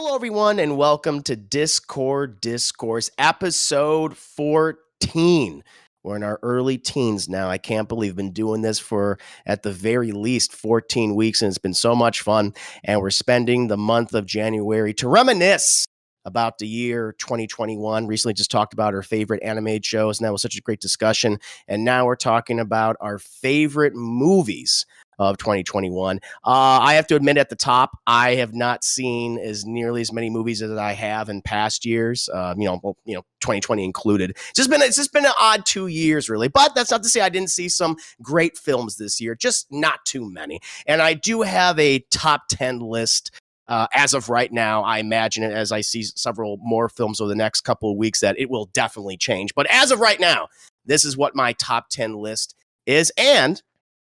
Hello, everyone, and welcome to Discourse, episode 14. We're in our early teens now. I can't believe we've been doing this for, at the very least, 14 weeks, and it's been so much fun. And we're spending the month of January to reminisce about the year 2021. Recently just talked about our favorite animated shows, and that was such a great discussion. And now we're talking about our favorite movies of 2021. I have to admit at the top, I have not seen as nearly as many movies as I have in past years. 2020 included. It's just been an odd 2 years, really. But that's not to say I didn't see some great films this year. Just not too many. And I do have a top 10 list. As of right now, I imagine it as I see several more films over the next couple of weeks that it will definitely change. But as of right now, this is what my top 10 list is. And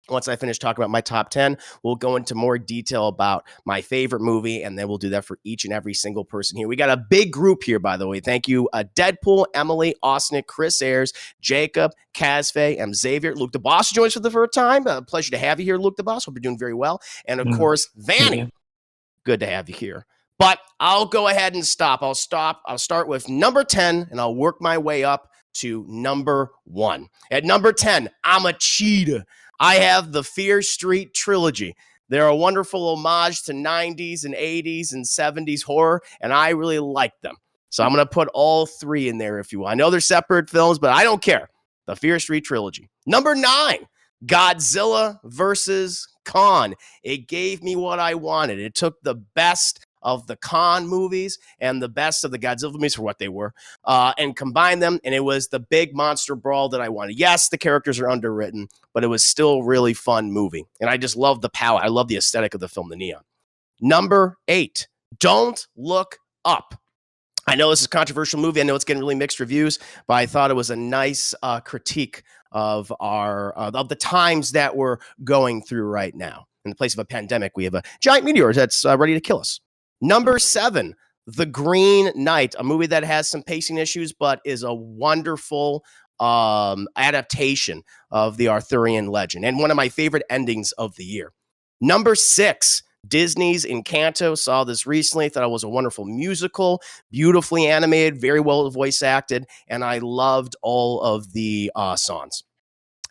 once I finish talking about my top 10, we'll go into more detail about my favorite movie, and then we'll do that for each and every single person here. We got a big group here, by the way. Thank you, Deadpool, Emily, Austin, Chris Ayers, Jacob, Kazfe, M. Xavier, Luke DeBoss joins for the first time. Pleasure to have you here, Luke DeBoss. Hope you're doing very well. And, of course, Vanny. Good to have you here. But I'll go ahead and stop. I'll start with number 10, and I'll work my way up to number 1. At number 10, I'm a cheetah. I have the Fear Street trilogy. They're a wonderful homage to 90s and 80s and 70s horror, and I really like them. So I'm going to put all 3 in there, if you will. I know they're separate films, but I don't care. The Fear Street trilogy. Number 9, Godzilla versus Kong. It gave me what I wanted. It took the best of the Kong movies and the best of the Godzilla movies for what they were, and combined them, and it was the big monster brawl that I wanted. Yes, the characters are underwritten, but it was still a really fun movie, and I just love the palette. I love the aesthetic of the film, the neon. Number 8, Don't Look Up. I know this is a controversial movie. I know it's getting really mixed reviews, but I thought it was a nice critique of the times that we're going through right now. In the place of a pandemic, we have a giant meteor that's ready to kill us. Number 7, The Green Knight, a movie that has some pacing issues, but is a wonderful adaptation of the Arthurian legend and one of my favorite endings of the year. Number 6, Disney's Encanto. Saw this recently. Thought it was a wonderful musical, beautifully animated, very well voice acted, and I loved all of the songs.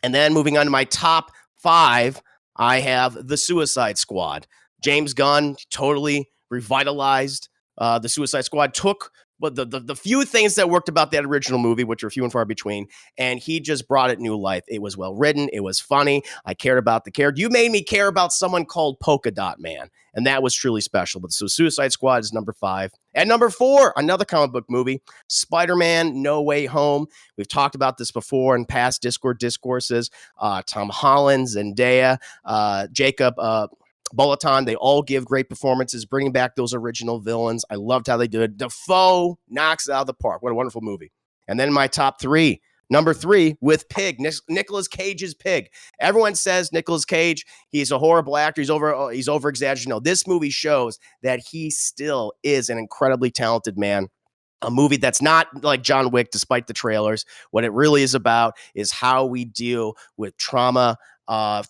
And then moving on to my top 5, I have The Suicide Squad. James Gunn totally revitalized the Suicide Squad, took the few things that worked about that original movie, which are few and far between, and he just brought it new life. It was well written. It was funny. I cared about the character. You made me care about someone called Polka Dot Man, and that was truly special. But so Suicide Squad is number 5. At number 4, another comic book movie, Spider-Man No Way Home. We've talked about this before in past discourses. Tom Holland, Zendaya, Jacob Bolaton, they all give great performances, bringing back those original villains. I loved how they did it. Defoe knocks it out of the park. What a wonderful movie. And then my top 3, number 3, with Pig, Nicolas Cage's Pig. Everyone says Nicolas Cage, he's a horrible actor. He's over-exaggerated. No, this movie shows that he still is an incredibly talented man. A movie that's not like John Wick, despite the trailers. What it really is about is how we deal with trauma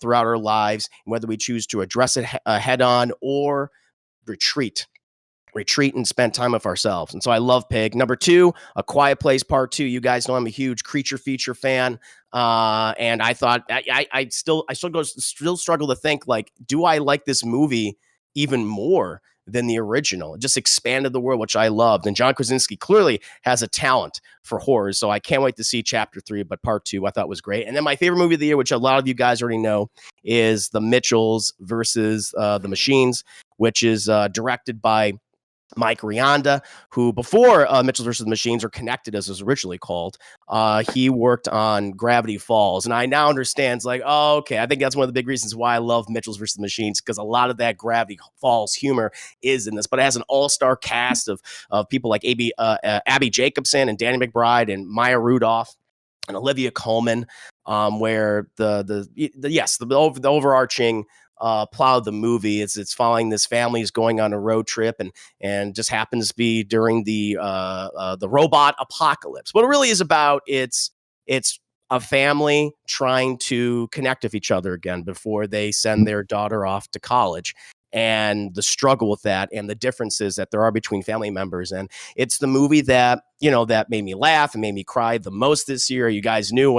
throughout our lives, whether we choose to address it head on or retreat and spend time with ourselves. And so I love Pig. Number 2, A Quiet Place Part 2. You guys know I'm a huge creature feature fan. And I thought I still struggle to think, like, do I like this movie even more than the original? It just expanded the world, which I loved. And John Krasinski clearly has a talent for horror. So I can't wait to see chapter 3, but part 2 I thought was great. And then my favorite movie of the year, which a lot of you guys already know, is The Mitchells versus the Machines, which is directed by Mike Rianda, who before Mitchells vs. the Machines, or Connected as it was originally called, he worked on Gravity Falls. And I now understand, it's like, oh, okay, I think that's one of the big reasons why I love Mitchells vs. the Machines, because a lot of that Gravity Falls humor is in this. But it has an all-star cast of people like Abby Jacobson and Danny McBride and Maya Rudolph and Olivia Colman, where the overarching plot of the movie it's following this family is going on a road trip and just happens to be during the robot apocalypse. What it really is about, it's a family trying to connect with each other again before they send their daughter off to college. and the struggle with that and the differences that there are between family members. And it's the movie that, that made me laugh and made me cry the most this year. You guys knew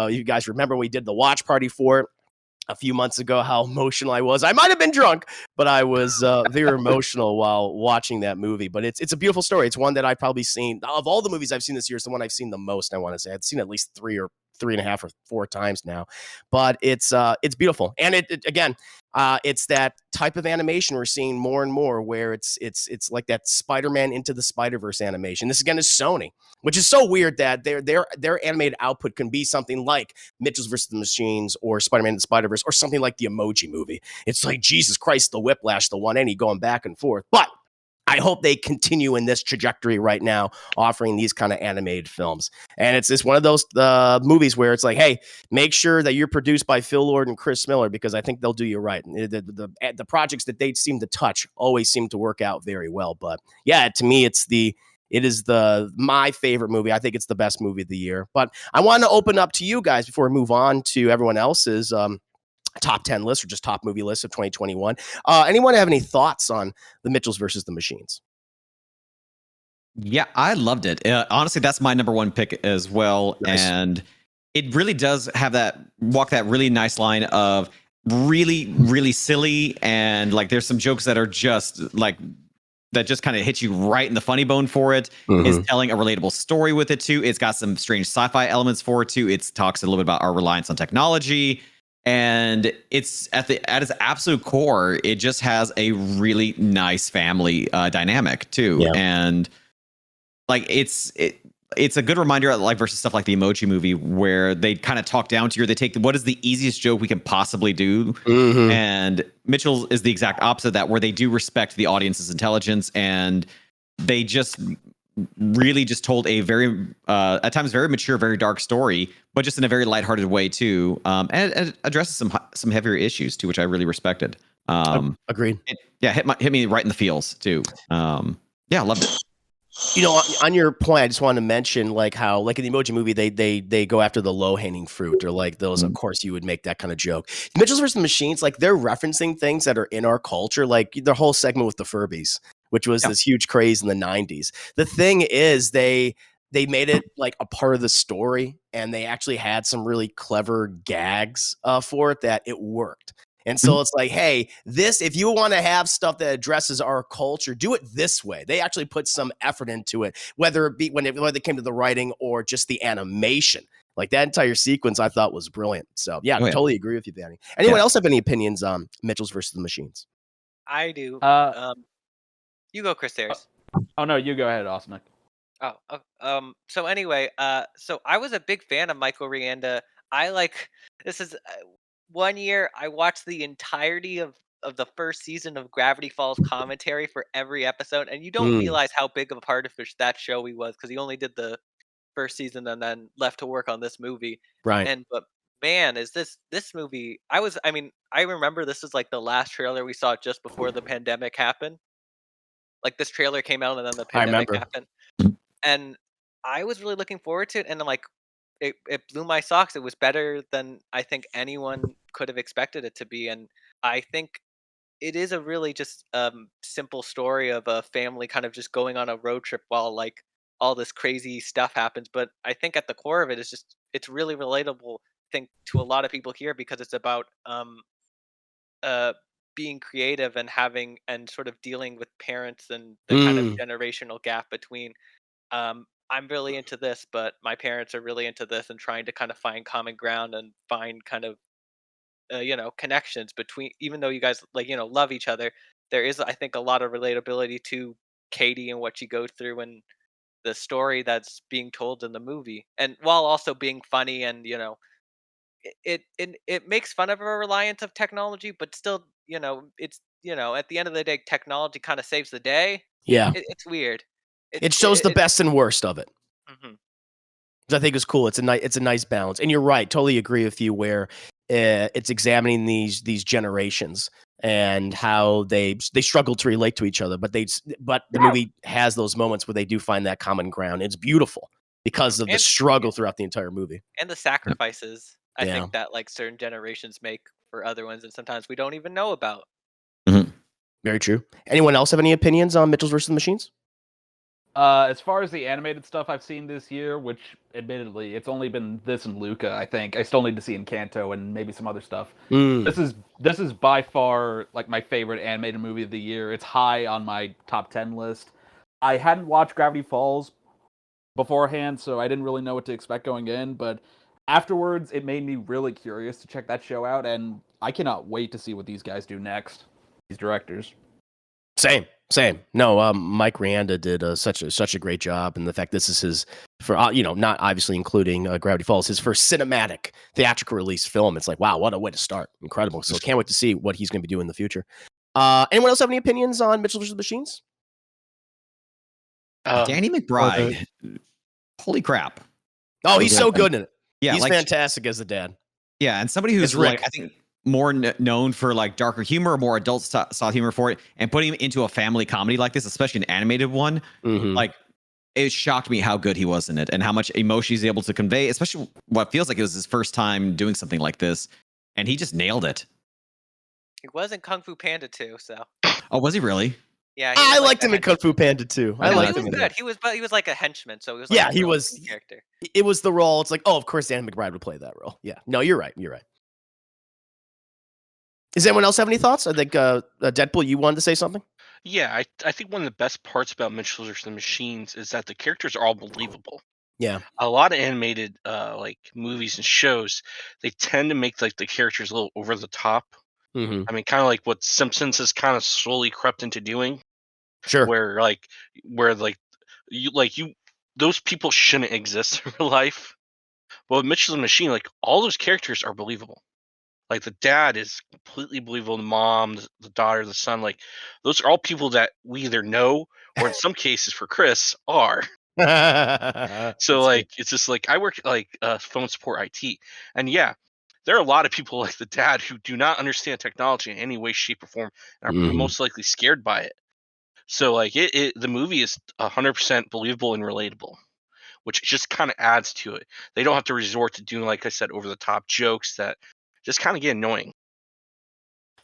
you guys remember we did the watch party for it a few months ago, how emotional I was. I might have been drunk, but I was very emotional while watching that movie. But it's a beautiful story. It's one that I've probably seen, of all the movies I've seen this year, it's the one I've seen the most, I want to say. I've seen at least 3.5 or 4 times now. But it's beautiful. And it again, it's that type of animation we're seeing more and more, where it's like that Spider-Man Into the Spider-Verse animation. This again is Sony, which is so weird that their animated output can be something like Mitchell's vs. the Machines or Spider-Man Into the Spider-Verse or something like the Emoji Movie. It's like, Jesus Christ, the whiplash, the 180 going back and forth. But I hope they continue in this trajectory right now, offering these kind of animated films. And it's one of those movies where it's like, hey, make sure that you're produced by Phil Lord and Chris Miller, because I think they'll do you right. The projects that they seem to touch always seem to work out very well. But yeah, to me, it is my favorite movie. I think it's the best movie of the year. But I want to open up to you guys before we move on to everyone else's top 10 list or just top movie list of 2021. Anyone have any thoughts on the Mitchells versus the Machines? Yeah, I loved it. Honestly, that's my number one pick as well. Nice. And it really does have walk that really nice line of really, really silly. And like, there's some jokes that are just like, that just kind of hits you right in the funny bone for it. Mm-hmm. It's telling a relatable story with it too. It's got some strange sci-fi elements for it too. It talks a little bit about our reliance on technology. And it's at its absolute core, it just has a really nice family dynamic too. Yeah. And like it's a good reminder, like versus stuff like the Emoji Movie, where they kind of talk down to you. They take what is the easiest joke we can possibly do, and Mitchell is the exact opposite of that, where they do respect the audience's intelligence, and they just really just told a very at times very mature, very dark story, but just in a very lighthearted way too, and it addresses some heavier issues too, which I really respected. Agreed. Hit me right in the feels too. I loved it. On your point, I just want to mention like how, like in the Emoji Movie, they go after the low hanging fruit, or like those. Of course, you would make that kind of joke. Mitchells vs. the Machines, like they're referencing things that are in our culture, like the whole segment with the Furbies, which was this huge craze in the 90s. The thing is, they made it like a part of the story, and they actually had some really clever gags for it that it worked. And so it's like, hey, if you want to have stuff that addresses our culture, do it this way. They actually put some effort into it, whether it be when it came to the writing or just the animation. Like that entire sequence I thought was brilliant. So I totally agree with you, Danny. Anyone else have any opinions on Mitchells versus the Machines? I do. You go, Chris Ayers. Oh no, you go ahead, Austin. So anyway, so I was a big fan of Michael Rianda. This is one year I watched the entirety of the first season of Gravity Falls commentary for every episode, and you don't realize how big of a part of that show he was, because he only did the first season and then left to work on this movie. Right. But man, is this movie? I remember this is like the last trailer we saw just before the pandemic happened. Like this trailer came out and then the pandemic happened, and I was really looking forward to it, and like it blew my socks. It was better than I think anyone could have expected it to be, and I think it is a really just simple story of a family kind of just going on a road trip while like all this crazy stuff happens. But I think at the core of it is it's really relatable, I think, to a lot of people here, because it's about being creative and having and sort of dealing with parents and the kind of generational gap between I'm really into this, but my parents are really into this, and trying to kind of find common ground and find kind of connections between, even though you guys love each other, there is, I think, a lot of relatability to Katie and what she goes through and the story that's being told in the movie, and while also being funny, and it makes fun of a reliance of technology, but still it's at the end of the day, technology kind of saves the day. It's weird. It shows the best and worst of it. Mm-hmm. Which I think is cool. It's a nice balance. And you're right. Totally agree with you where it's examining these generations and how they struggle to relate to each other. But the movie has those moments where they do find that common ground. It's beautiful because of the struggle throughout the entire movie. And the sacrifices, I think, that like certain generations make for other ones, and sometimes we don't even know about. Mm-hmm. Very true. Anyone else have any opinions on Mitchell's versus the Machines? As far as the animated stuff I've seen this year, which admittedly it's only been this and Luca, I think. I still need to see Encanto and maybe some other stuff. This is by far like my favorite animated movie of the year. It's high on my top 10 list. I hadn't watched Gravity Falls beforehand, so I didn't really know what to expect going in, but afterwards it made me really curious to check that show out, and I cannot wait to see what these guys do next. These directors. Same. No, Mike Rianda did such a great job, and the fact this is his for not obviously including Gravity Falls, his first cinematic theatrical release film. It's like, wow, what a way to start! Incredible. So can't wait to see what he's going to be doing in the future. Anyone else have any opinions on Mitchell vs. the Machines? Danny McBride. Holy crap! Oh, he's so good in it. Yeah, he's fantastic as the dad. Yeah, and somebody who's like, I think, more known for like darker humor, more adult style humor for it, and putting him into a family comedy like this, especially an animated one, like it shocked me how good he was in it and how much emotion he's able to convey, especially what feels like it was his first time doing something like this, and he just nailed it. He was in Kung Fu Panda too, so. Oh, was he really? Yeah, I liked him in Kung Fu Panda too. I liked him. He was good. He was like a henchman, so he was. Like he was. Character. It was the role. It's like, oh, of course, Dan McBride would play that role. Yeah, no, you're right. Does anyone else have any thoughts? I think Deadpool, you wanted to say something? Yeah, I think one of the best parts about Mitchell vs. the Machines is that the characters are all believable. Yeah. A lot of animated like movies and shows, they tend to make like the characters a little over the top. Mm-hmm. I mean, kind of like what Simpsons has kind of slowly crept into doing. Sure. Where those people shouldn't exist in real life. But with Mitchell the Machine, like all those characters are believable. Like the dad is completely believable. The mom, the daughter, the son, like those are all people that we either know or in some cases for Chris are. So like it's just like I work like phone support IT, and yeah, there are a lot of people like the dad who do not understand technology in any way, shape, or form, and are most likely scared by it. So like the movie is 100% believable and relatable, which just kind of adds to it. They don't have to resort to doing, like I said, over the top jokes that just kind of get annoying.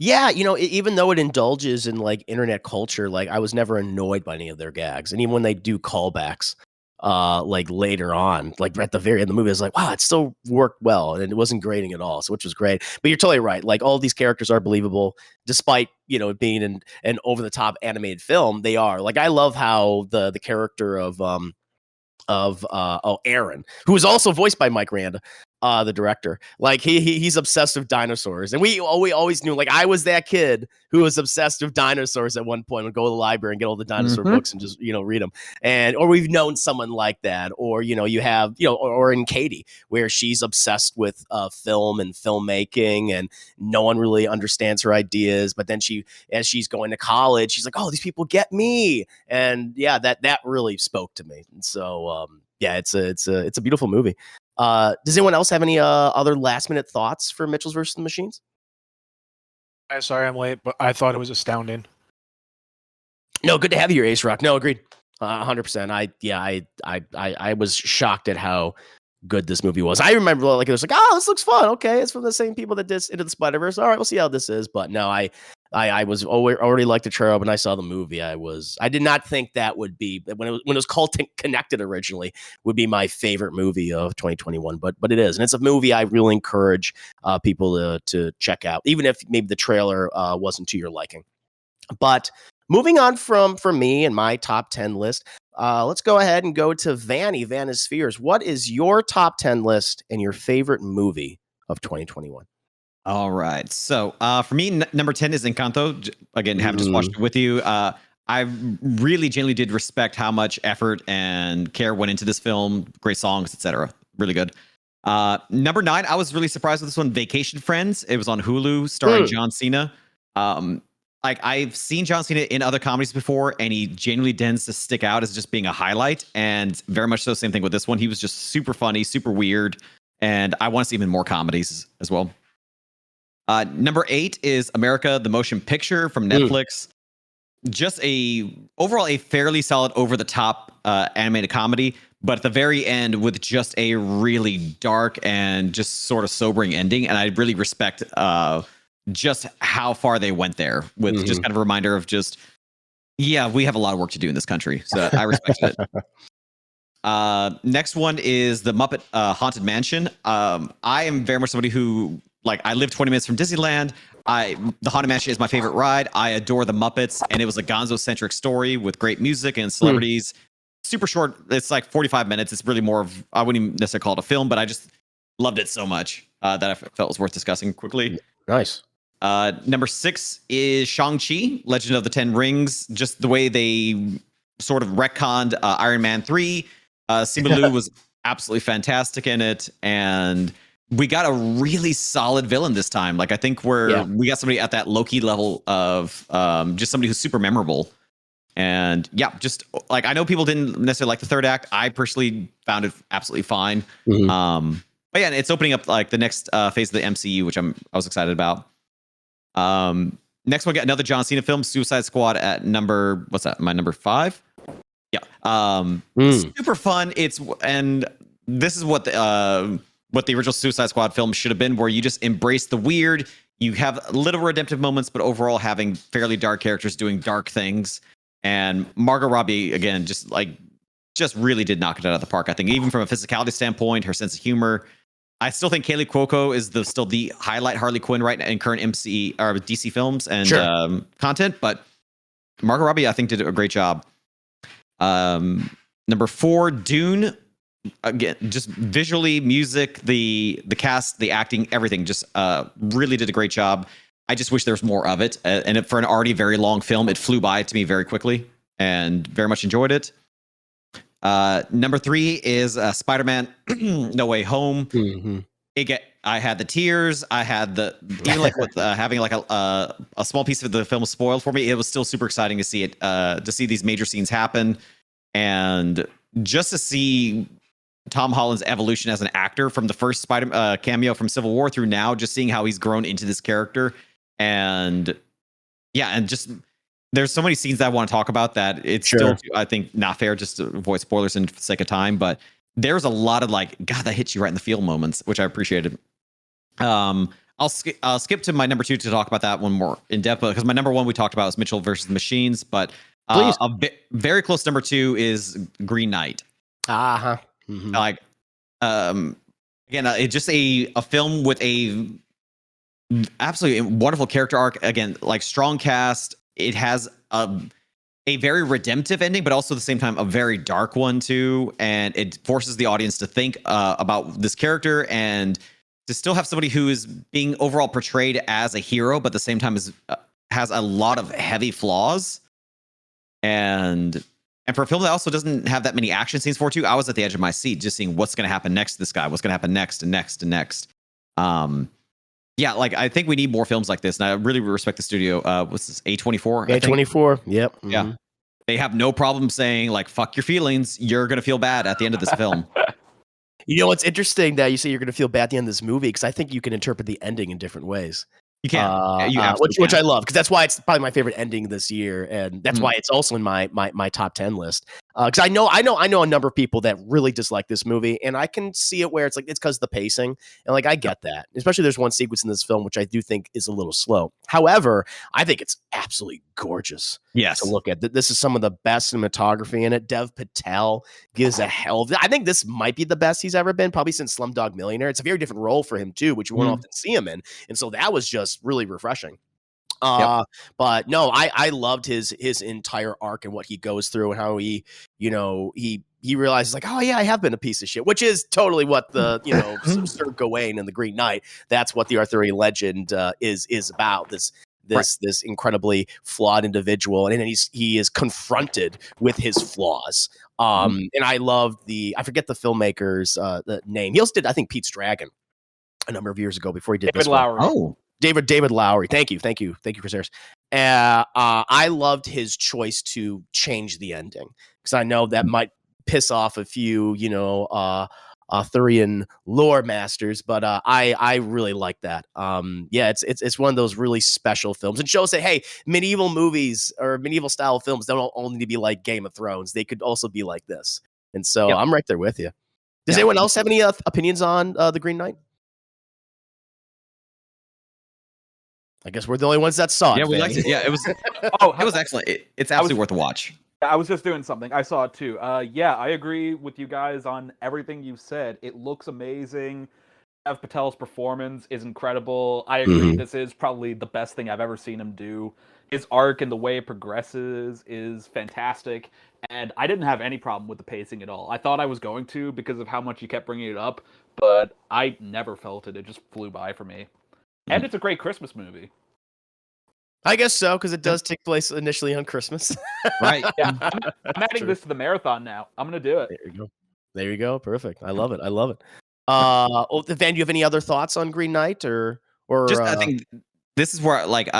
Yeah, even though it indulges in like internet culture, like I was never annoyed by any of their gags, and even when they do callbacks, like later on, like at the very end of the movie, I was like, wow, it still worked well, and it wasn't grating at all, so which was great. But you're totally right. Like all these characters are believable, despite it being an over the top animated film. They are. Like I love how the character of Aaron, who is also voiced by Mike Randa, the director, like he's obsessed with dinosaurs, and we always knew, like I was that kid who was obsessed with dinosaurs at one point. Would go to the library and get all the dinosaur books and just read them, or we've known someone like that, or you have or in Katie, where she's obsessed with film and filmmaking, and no one really understands her ideas, but then as she's going to college, she's like, oh, these people get me, and yeah, that really spoke to me, and so yeah, it's a beautiful movie. Does anyone else have any other last minute thoughts for Mitchell's versus the Machines? I'm sorry I'm late, but I thought it was astounding. No, good to have you here, Ace Rock. No, agreed. 100%. I was shocked at how good this movie was. I remember like it was like, oh, this looks fun. Okay, it's from the same people that did Into the Spider-Verse. All right, we'll see how this is. But no, I was already liked the trailer when I saw the movie. I did not think that would be when it was called Connected originally would be my favorite movie of 2021, but it is, and it's a movie I really encourage people to check out, even if maybe the trailer wasn't to your liking. But moving on from me and my top 10 list, let's go ahead and go to Vanna's Spheres. What is your top 10 list and your favorite movie of 2021? All right. So for me, number 10 is Encanto. Again, haven't just watched it with you. I really genuinely did respect how much effort and care went into this film. Great songs, etc. Really good. Number 9, I was really surprised with this one, Vacation Friends. It was on Hulu, starring John Cena. Like I've seen John Cena in other comedies before, and he genuinely tends to stick out as just being a highlight. And very much so, same thing with this one. He was just super funny, super weird, and I want to see him in more comedies as well. Number 8 is America, the Motion Picture from Netflix. Just overall a fairly solid over-the-top animated comedy, but at the very end with just a really dark and just sort of sobering ending. And I really respect just how far they went there with just kind of a reminder of just, yeah, we have a lot of work to do in this country. So I respected it. Next one is the Muppet Haunted Mansion. I am very much somebody who, like, I live 20 minutes from Disneyland. The Haunted Mansion is my favorite ride. I adore the Muppets, and it was a Gonzo-centric story with great music and celebrities. Super short. It's like 45 minutes. It's really more of, I wouldn't even necessarily call it a film, but I just loved it so much that I felt it was worth discussing quickly. Nice. Number 6 is Shang-Chi, Legend of the Ten Rings. Just the way they sort of retconned Iron Man 3. Simu Liu was absolutely fantastic in it, and we got a really solid villain this time. Like, I think we got somebody at that Loki level of just somebody who's super memorable. And yeah, just like, I know people didn't necessarily like the third act. I personally found it absolutely fine. But yeah, it's opening up like the next phase of the MCU, which I was excited about. Next one, got another John Cena film, Suicide Squad at number, what's that? My number 5. Yeah. Super fun. And this is what the original Suicide Squad film should have been, where you just embrace the weird. You have little redemptive moments, but overall having fairly dark characters doing dark things. And Margot Robbie, again, just really did knock it out of the park. I think even from a physicality standpoint, her sense of humor. I still think Kaylee Cuoco is still the highlight Harley Quinn right now in current MC or DC films and content. But Margot Robbie, I think, did a great job. Number 4, Dune. Again, just visually, music, the cast, the acting, everything, just really did a great job. I just wish there was more of it. And for an already very long film, it flew by to me very quickly and very much enjoyed it. Number 3 is Spider-Man No Way Home. I had the tears. I had even like with having like a small piece of the film spoiled for me. It was still super exciting to see it, to see these major scenes happen, and just to see Tom Holland's evolution as an actor from the first Spider cameo from Civil War through now, just seeing how he's grown into this character. And yeah, and just there's so many scenes that I want to talk about that it's still, I think, not fair just to avoid spoilers and for the sake of time. But there's a lot of like, God, that hits you right in the feel moments, which I appreciated. I'll skip to my number 2 to talk about that one more in depth, because my number 1 we talked about was Mitchell versus the Machines. But very close number 2 is Green Knight. Like, again, it's just a film with a absolutely wonderful character arc. Again, like strong cast. It has a very redemptive ending, but also at the same time a very dark one too. And it forces the audience to think about this character and to still have somebody who is being overall portrayed as a hero, but at the same time has a lot of heavy flaws. And for a film that also doesn't have that many action scenes for too, I was at the edge of my seat just seeing what's going to happen next to this guy, what's going to happen next and next and next. Yeah, like I think we need more films like this, and I really respect the studio. What's this? A24. A24. Yep. Yeah, they have no problem saying like "fuck your feelings." You're gonna feel bad at the end of this film. You know what's interesting that you say you're gonna feel bad at the end of this movie, because I think you can interpret the ending in different ways. You can, which I love, because that's why it's probably my favorite ending this year, and that's why it's also in my top 10 list. Because I know a number of people that really dislike this movie, and I can see it where it's like it's because of the pacing, and like I get that. Especially there's one sequence in this film which I do think is a little slow. However, I think it's absolutely gorgeous. Yes, to look at. This is some of the best cinematography in it. Dev Patel gives a hell of. I think this might be the best he's ever been, probably since Slumdog Millionaire. It's a very different role for him too, which you won't often see him in, and so that was just really refreshing. But no, I loved his entire arc and what he goes through and how he realizes like, oh yeah, I have been a piece of shit, which is totally what the Sir Gawain and the Green Knight. That's what the Arthurian legend is about. This incredibly flawed individual, and then he is confronted with his flaws. And I love I forget the filmmaker's the name. He also did, I think, Pete's Dragon a number of years ago before he did David this Lowery. one. Oh, David Lowery. Thank you, Chris. I loved his choice to change the ending, because I know that might piss off a few, Arthurian lore masters, but I really like that. It's one of those really special films, and shows that hey, medieval movies or medieval style films don't only need to be like Game of Thrones; they could also be like this. And so I'm right there with you. Does anyone else have any opinions on The Green Knight? I guess we're the only ones that saw it. Yeah, we Vanny. liked it. Yeah, it was. It was excellent. It's absolutely worth a watch. I was just doing something. I saw it too. Yeah, I agree with you guys on everything you said. It looks amazing. Dev Patel's performance is incredible. I agree. This is probably the best thing I've ever seen him do. His arc and the way it progresses is fantastic. And I didn't have any problem with the pacing at all. I thought I was going to because of how much you kept bringing it up, but I never felt it. It just flew by for me. And it's a great Christmas movie. I guess so, because it does take place initially on Christmas. Right. Yeah, I'm adding this to the marathon now. I'm going to do it. There you go. There you go. Perfect. I love it. I love it. Van, do you have any other thoughts on Green Knight or just I think this is where like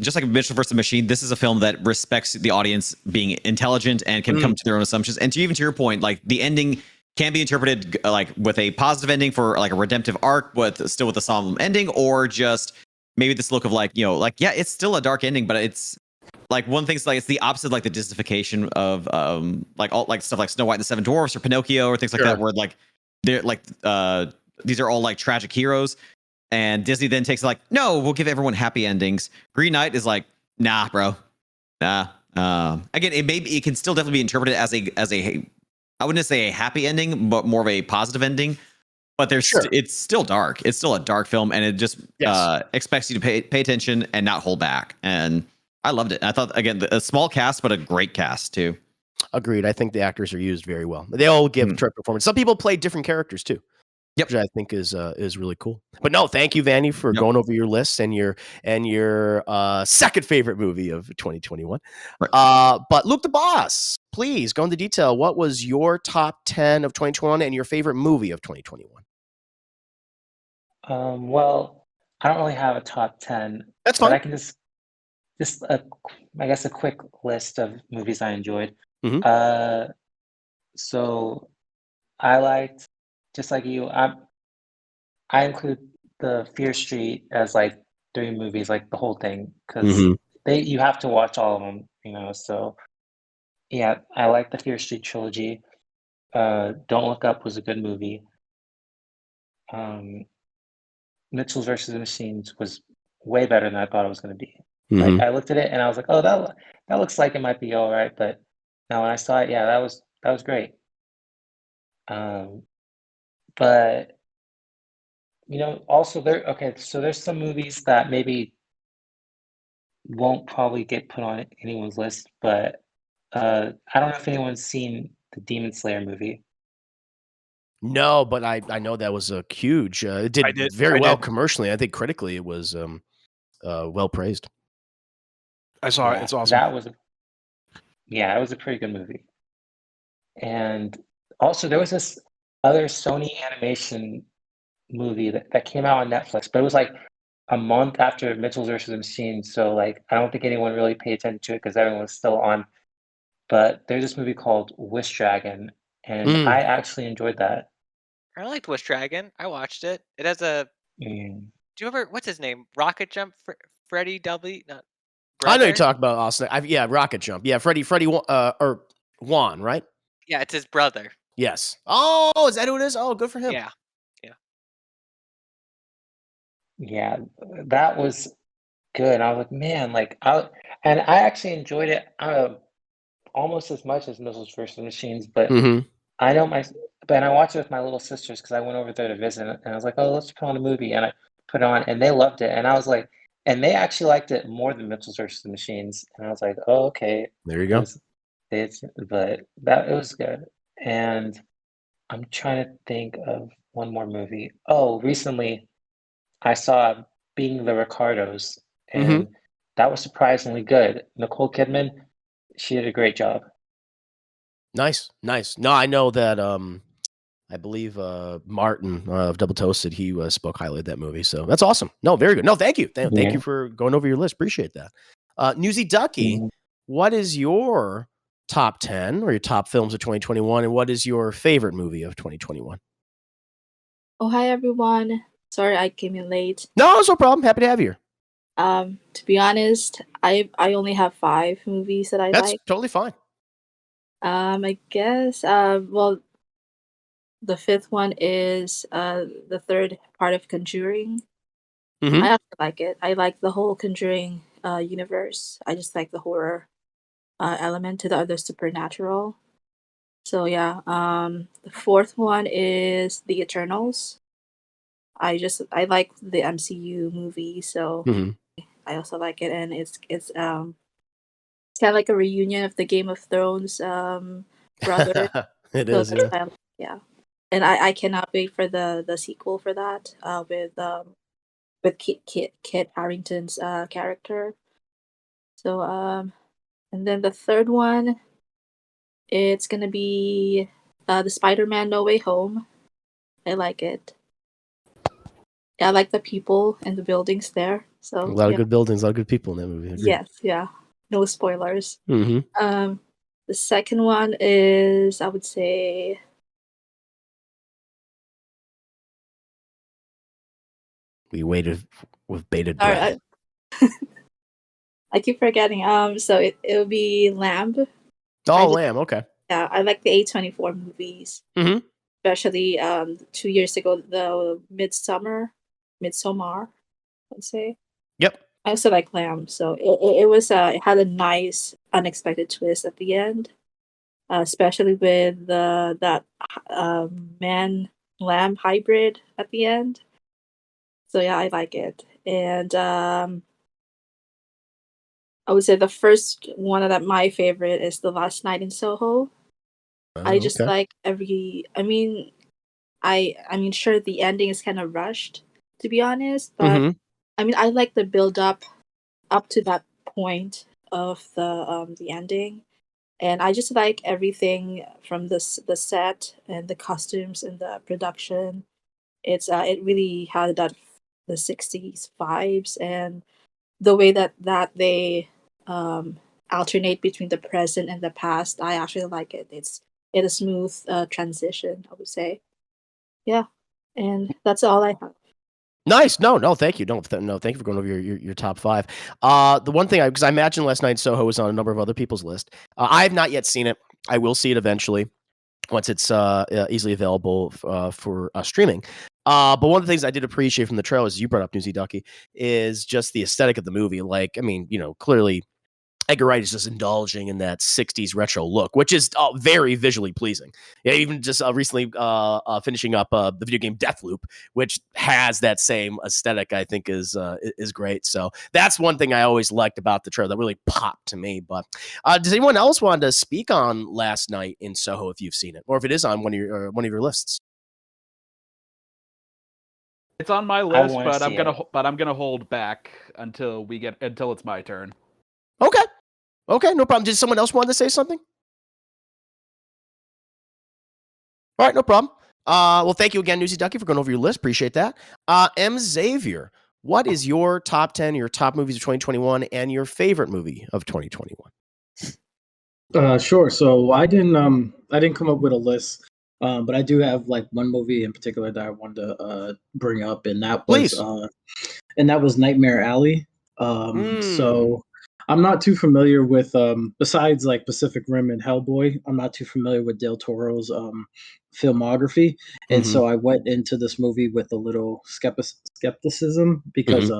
just like Mitchell versus the Machine, this is a film that respects the audience being intelligent and can come to their own assumptions. And even to your point, like the ending can be interpreted like with a positive ending for like a redemptive arc, but still with a solemn ending, or just maybe this look of like, yeah, it's still a dark ending, but it's like one thing's like it's the opposite, like the Disneyfication of like all like stuff like Snow White and the Seven Dwarfs or Pinocchio or things like that, where like they're like these are all like tragic heroes, and Disney then takes like, no, we'll give everyone happy endings. Green Knight is like, nah, bro, nah. Again, it can still definitely be interpreted as a I wouldn't say a happy ending, but more of a positive ending. But it's still dark. It's still a dark film, and it just expects you to pay attention and not hold back. And I loved it. I thought, again, a small cast, but a great cast too. Agreed. I think the actors are used very well. They all give terrific performance. Some people play different characters too. Which I think is really cool. But no, thank you, Vanny, for going over your list and your second favorite movie of 2021. Right. But Luke the Boss, please go into detail. What was your top 10 of 2021 and your favorite movie of 2021? Well, I don't really have a top 10. That's fine. But I can just I guess a quick list of movies I enjoyed. So I liked, just like you, I include the Fear Street as like 3 movies, like the whole thing, because you have to watch all of them, So yeah, I like the Fear Street trilogy. Don't Look Up was a good movie. Mitchell versus the Machines was way better than I thought it was going to be. Like, I looked at it and I was like, oh, that looks like it might be all right, but now when I saw it, yeah, that was great. But also so there's some movies that maybe won't probably get put on anyone's list, but I don't know if anyone's seen the Demon Slayer movie. No, but I know that was a huge. It did very well commercially. I think critically it was well praised. I saw it. It's awesome. It was a pretty good movie. And also there was this other Sony animation movie that came out on Netflix, but it was like a month after Mitchell versus the Machine, so like I don't think anyone really paid attention to it because everyone was still on. But there's this movie called Wish Dragon, and I actually enjoyed that. I liked Wish Dragon. I watched it. It has a. Do you remember what's his name? Rocket Jump, Freddie W. I know you're talking about Austin. Rocket Jump. Yeah, Freddie or Juan, right? Yeah, it's his brother. Yes. Oh, is that who it is? Oh, good for him. Yeah. Yeah, that was good. I was like, man, I actually enjoyed it almost as much as Missiles vs. Machines, but I watched it with my little sisters because I went over there to visit, and I was like, oh, let's put on a movie, and I put it on, and they loved it, and I was like, and they actually liked it more than Missiles vs. Machines, and I was like, oh, okay. There you go. But it was good, and I'm trying to think of one more movie. Oh, recently I saw Being the Ricardos, and that was surprisingly good. Nicole Kidman, she did a great job. Nice. No, I know that I believe Martin of Double Toasted, he spoke highly of that movie. So that's awesome. No, very good. No, thank you. Thank you for going over your list. Appreciate that. Newsy Ducky, what is your top 10 or your top films of 2021, and what is your favorite movie of 2021? Oh, hi, everyone. Sorry I came in late. No, it's no problem. Happy to have you here. To be honest, I only have 5 movies that I like. That's totally fine. I guess, well, the 5th one is the third part of Conjuring. I actually like it. I like the whole Conjuring universe. I just like the horror element to the other supernatural. So yeah, the fourth one is The Eternals. I like the MCU movie, so I also like it, and it's kind of like a reunion of the Game of Thrones brother. It So is, that's yeah. why yeah, and I cannot wait for the sequel for that with Kit Harington's character. So and then the third one, it's gonna be the Spider-Man No Way Home. I like it. Yeah, I like the people and the buildings there. So a lot of good buildings, a lot of good people in that movie. Yes, yeah. No spoilers. Mm-hmm. The second one is, I would say, We waited with bated breath. I keep forgetting. So it would be Lamb. Lamb. Okay. Yeah, I like the A24 movies. Especially 2 years ago, the Midsommar, I'd say. Yep. I also like Lamb. So it was it had a nice unexpected twist at the end, especially with that man lamb hybrid at the end. So yeah, I like it. And I would say the first one that my favorite is The Last Night in Soho. I just like I mean sure the ending is kind of rushed, to be honest, but I mean I like the build up to that point of the ending. And I just like everything from the set and the costumes and the production. It really had the 60s vibes, and the way that they alternate between the present and the past. I actually like it. It's a smooth transition, I would say. Yeah, and that's all I have. Nice. No, thank you. No, thank you for going over your top five. The one thing, because I imagine Last Night in Soho was on a number of other people's list. I have not yet seen it. I will see it eventually once it's easily available for streaming. But one of the things I did appreciate from the trailers, you brought up, Newsy Ducky, is just the aesthetic of the movie. Like, I mean, clearly Edgar Wright is just indulging in that 60s retro look, which is very visually pleasing. Yeah, even just recently finishing up the video game Deathloop, which has that same aesthetic, I think is great. So that's one thing I always liked about the trailer that really popped to me. But does anyone else want to speak on Last Night in Soho if you've seen it, or if it is on one of your lists? It's on my list, but I'm gonna hold back until it's my turn. Okay, no problem. Did someone else want to say something? All right, no problem. Well, thank you again, Newsy Ducky, for going over your list. Appreciate that. M. Xavier, what is your top 10, your top movies of 2021, and your favorite movie of 2021? Sure. So I didn't come up with a list, but I do have like one movie in particular that I wanted to bring up, and that was Nightmare Alley. So I'm not too familiar with besides like Pacific Rim and Hellboy, I'm not too familiar with Del Toro's filmography, and so I went into this movie with a little skepticism because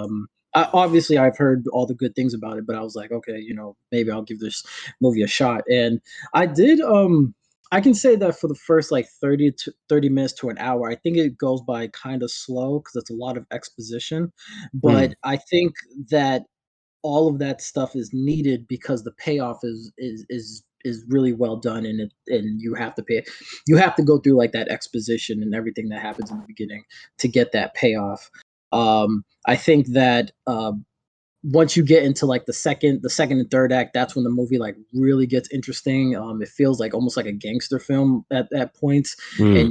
obviously I've heard all the good things about it, but I was like, okay, maybe I'll give this movie a shot, and I did. I can say that for the first like 30 minutes to an hour, I think it goes by kind of slow because it's a lot of exposition, but I think that all of that stuff is needed because the payoff is really well done, and you have to go through like that exposition and everything that happens in the beginning to get that payoff. I think that once you get into like the second and third act, that's when the movie like really gets interesting. It feels like almost like a gangster film at points, and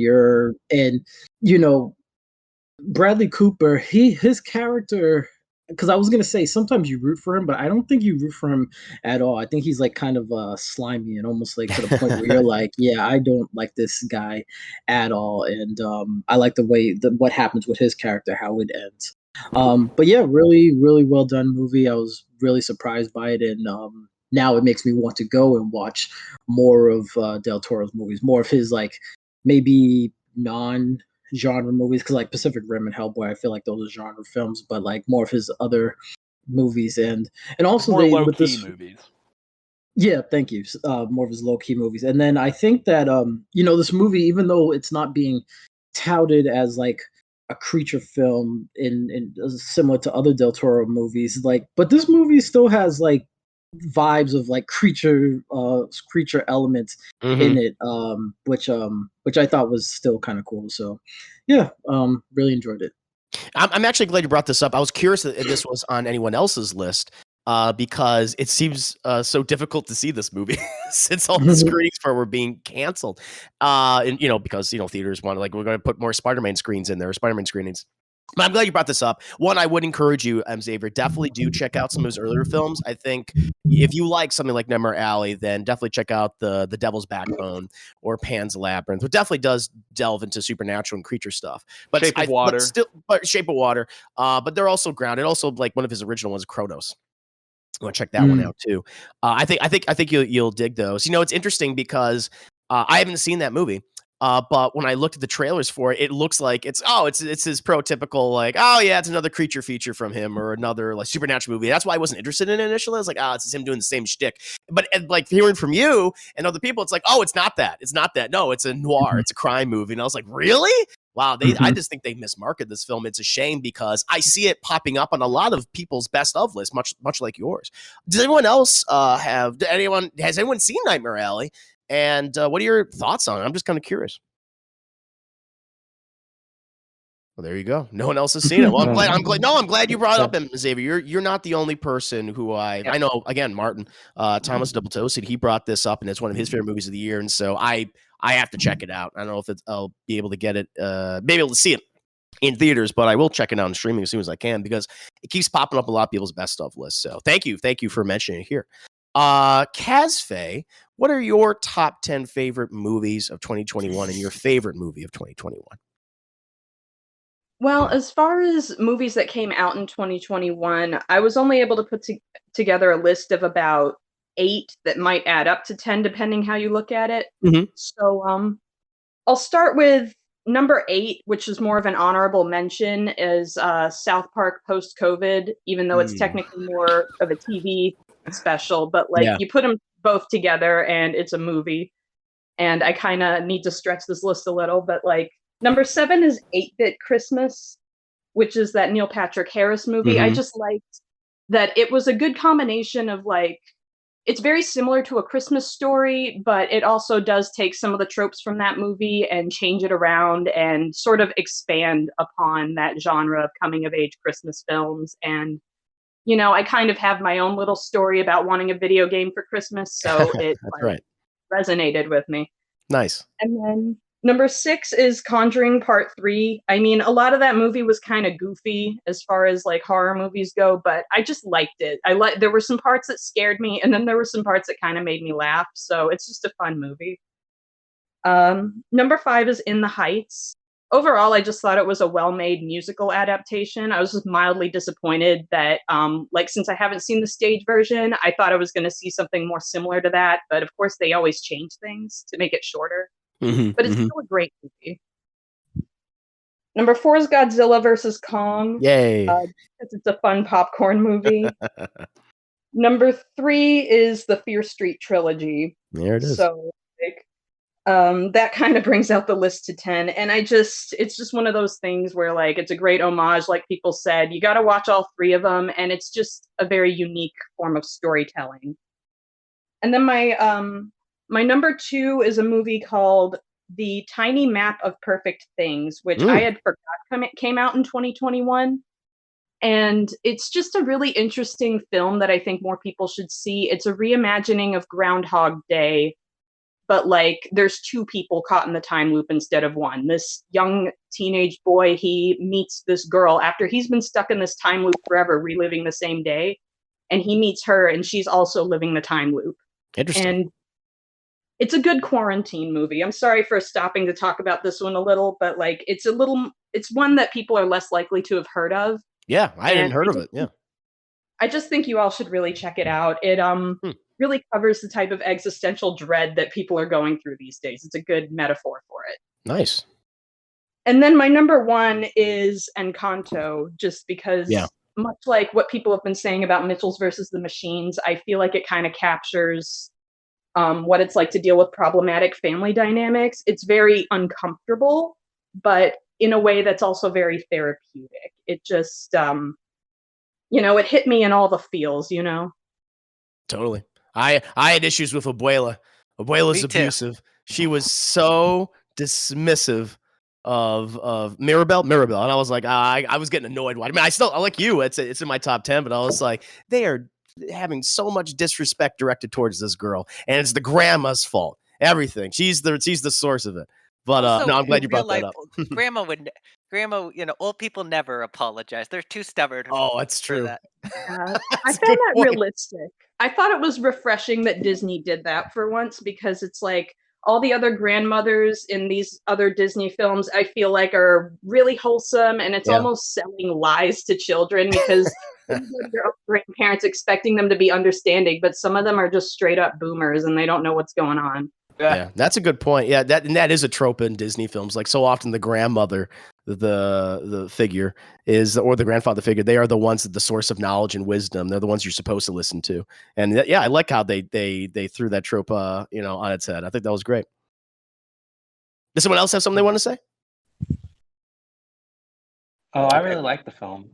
Bradley Cooper, his character, because I was gonna say sometimes you root for him, but I don't think you root for him at all. I think he's like kind of slimy and almost like to the point where you're like, yeah, I don't like this guy at all, and I like the way what happens with his character, how it ends. But yeah, really, really well done movie. I was really surprised by it, and now it makes me want to go and watch more of Del Toro's movies, more of his like maybe non genre movies, because like Pacific Rim and Hellboy, I feel like those are genre films, but like more of his other movies, and also more they low with key this. movies. Yeah, thank you. More of his low key movies, and then I think that this movie, even though it's not being touted as like a creature film in similar to other Del Toro movies, like, but this movie still has like vibes of like creature elements in it, which I thought was still kind of cool. So, yeah, really enjoyed it. I'm actually glad you brought this up. I was curious if this was on anyone else's list. Because it seems so difficult to see this movie since all the screenings for were being canceled. And because theaters want we're going to put more Spider-Man screens in there, Spider-Man screenings. But I'm glad you brought this up. One, I would encourage you, Xavier, definitely do check out some of his earlier films. I think if you like something like Nightmare Alley, then definitely check out the Devil's Backbone or Pan's Labyrinth. It definitely does delve into supernatural and creature stuff. But Shape of Water. But Shape of Water. But they're also grounded. Also, like one of his original ones, Kronos. I want to check that one out too. I think you'll dig those. It's interesting because I haven't seen that movie. But when I looked at the trailers for it, it looks like it's his prototypical it's another creature feature from him or another like supernatural movie. That's why I wasn't interested in it initially. I was like, it's him doing the same shtick. But like hearing from you and other people, it's like, it's not that. It's not that. No, it's a noir. It's a crime movie. And I was like, really? Wow, I just think they mismarketed this film. It's a shame because I see it popping up on a lot of people's best of lists, much like yours. Does anyone else has anyone seen Nightmare Alley? And what are your thoughts on it? I'm just kind of curious. Well, there you go. No one else has seen it. Well, I'm glad you brought it up, Xavier. You're not the only person who I know. Again, Martin Thomas Double Toasted. He brought this up, and it's one of his favorite movies of the year. And so I have to check it out. I don't know if I'll be able to get it, maybe able to see it in theaters, but I will check it out on streaming as soon as I can because it keeps popping up a lot of people's best of lists. So thank you for mentioning it here. Kazfei, what are your top 10 favorite movies of 2021 and your favorite movie of 2021? Well, as far as movies that came out in 2021, I was only able to put together a list of about 8 that might add up to 10, depending how you look at it. Mm-hmm. So, I'll start with number 8, which is more of an honorable mention, is South Park Post-COVID, even though it's technically more of a TV special, but you put them both together and it's a movie. And I kind of need to stretch this list a little, but number 7 is 8-Bit Christmas, which is that Neil Patrick Harris movie. Mm-hmm. I just liked that it was a good combination of it's very similar to A Christmas Story, but it also does take some of the tropes from that movie and change it around and sort of expand upon that genre of coming of age Christmas films. And, I kind of have my own little story about wanting a video game for Christmas, so it resonated with me. Nice. And then number 6 is Conjuring Part 3. I mean, a lot of that movie was kind of goofy as far as horror movies go, but I just liked it. There were some parts that scared me, and then there were some parts that kind of made me laugh. So it's just a fun movie. Number 5 is In the Heights. Overall, I just thought it was a well-made musical adaptation. I was just mildly disappointed that, since I haven't seen the stage version, I thought I was going to see something more similar to that. But of course, they always change things to make it shorter. Mm-hmm, but it's still a great movie. Number 4 is Godzilla vs. Kong. Yay. Because it's a fun popcorn movie. Number 3 is the Fear Street trilogy. There it is. So that kind of brings out the list to 10. And it's just one of those things where it's a great homage, like people said. You got to watch all 3 of them, and it's just a very unique form of storytelling. And then my number 2 is a movie called The Tiny Map of Perfect Things, which I had forgot came out in 2021. And it's just a really interesting film that I think more people should see. It's a reimagining of Groundhog Day, but there's 2 people caught in the time loop instead of one. This young teenage boy, he meets this girl after he's been stuck in this time loop forever, reliving the same day. And he meets her, and she's also living the time loop. Interesting. And it's a good quarantine movie. I'm sorry for stopping to talk about this one a little, but it's one that people are less likely to have heard of. Yeah, I hadn't heard of it. Yeah. I just think you all should really check it out. It really covers the type of existential dread that people are going through these days. It's a good metaphor for it. Nice. And then my number one is Encanto, just because much like what people have been saying about Mitchells versus the Machines, I feel like it kind of captures what it's like to deal with problematic family dynamics. It's very uncomfortable, but in a way that's also very therapeutic. It just, it hit me in all the feels, Totally. I had issues with Abuela. Abuela's abusive. She was so dismissive of Mirabelle, and I was like, I was getting annoyed. I mean, I like you. It's in my top 10, but I was like, they are having so much disrespect directed towards this girl, and it's the grandma's fault. Everything. She's the source of it. But Also, no, I'm glad you brought life, that up. Grandma, old people never apologize. They're too stubborn. Oh, that's true. That. I found that realistic. I thought it was refreshing that Disney did that for once, because it's like all the other grandmothers in these other Disney films, I feel like, are really wholesome, and it's almost selling lies to children, because your own grandparents expecting them to be understanding, but some of them are just straight up boomers and they don't know what's going on. Yeah, that's a good point. Yeah, that is a trope in Disney films. Like, so often the grandmother, the figure is, or the grandfather figure, they are the ones that the source of knowledge and wisdom. They're the ones you're supposed to listen to. And I like how they threw that trope on its head. I think that was great. Does someone else have something they want to say? Oh, I really like the film.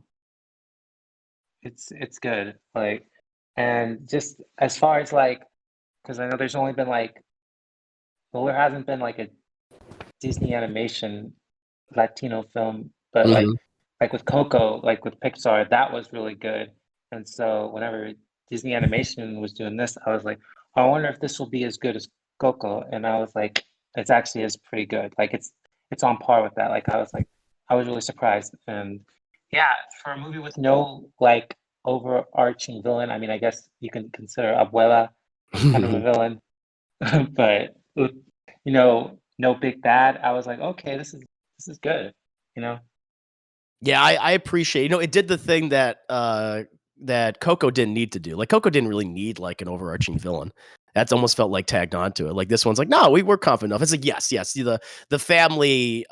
It's good. Like, and just as far as like, because I know there's only been there hasn't been like a Disney animation Latino film, but like with Coco, like with Pixar, that was really good. And so whenever Disney Animation was doing this, I was like, I wonder if this will be as good as Coco. And I was like, it's actually is pretty good. Like it's on par with that. Like I was really surprised. And yeah, for a movie with no like overarching villain, I mean, I guess you can consider Abuela kind of a villain, but no big bad. I was like, okay, this is good, Yeah, I appreciate. It did the thing that that Coco didn't need to do. Like Coco didn't really need like an overarching villain. That's almost felt like tagged onto it. Like this one's like, no, we're confident enough. It's like yes. The family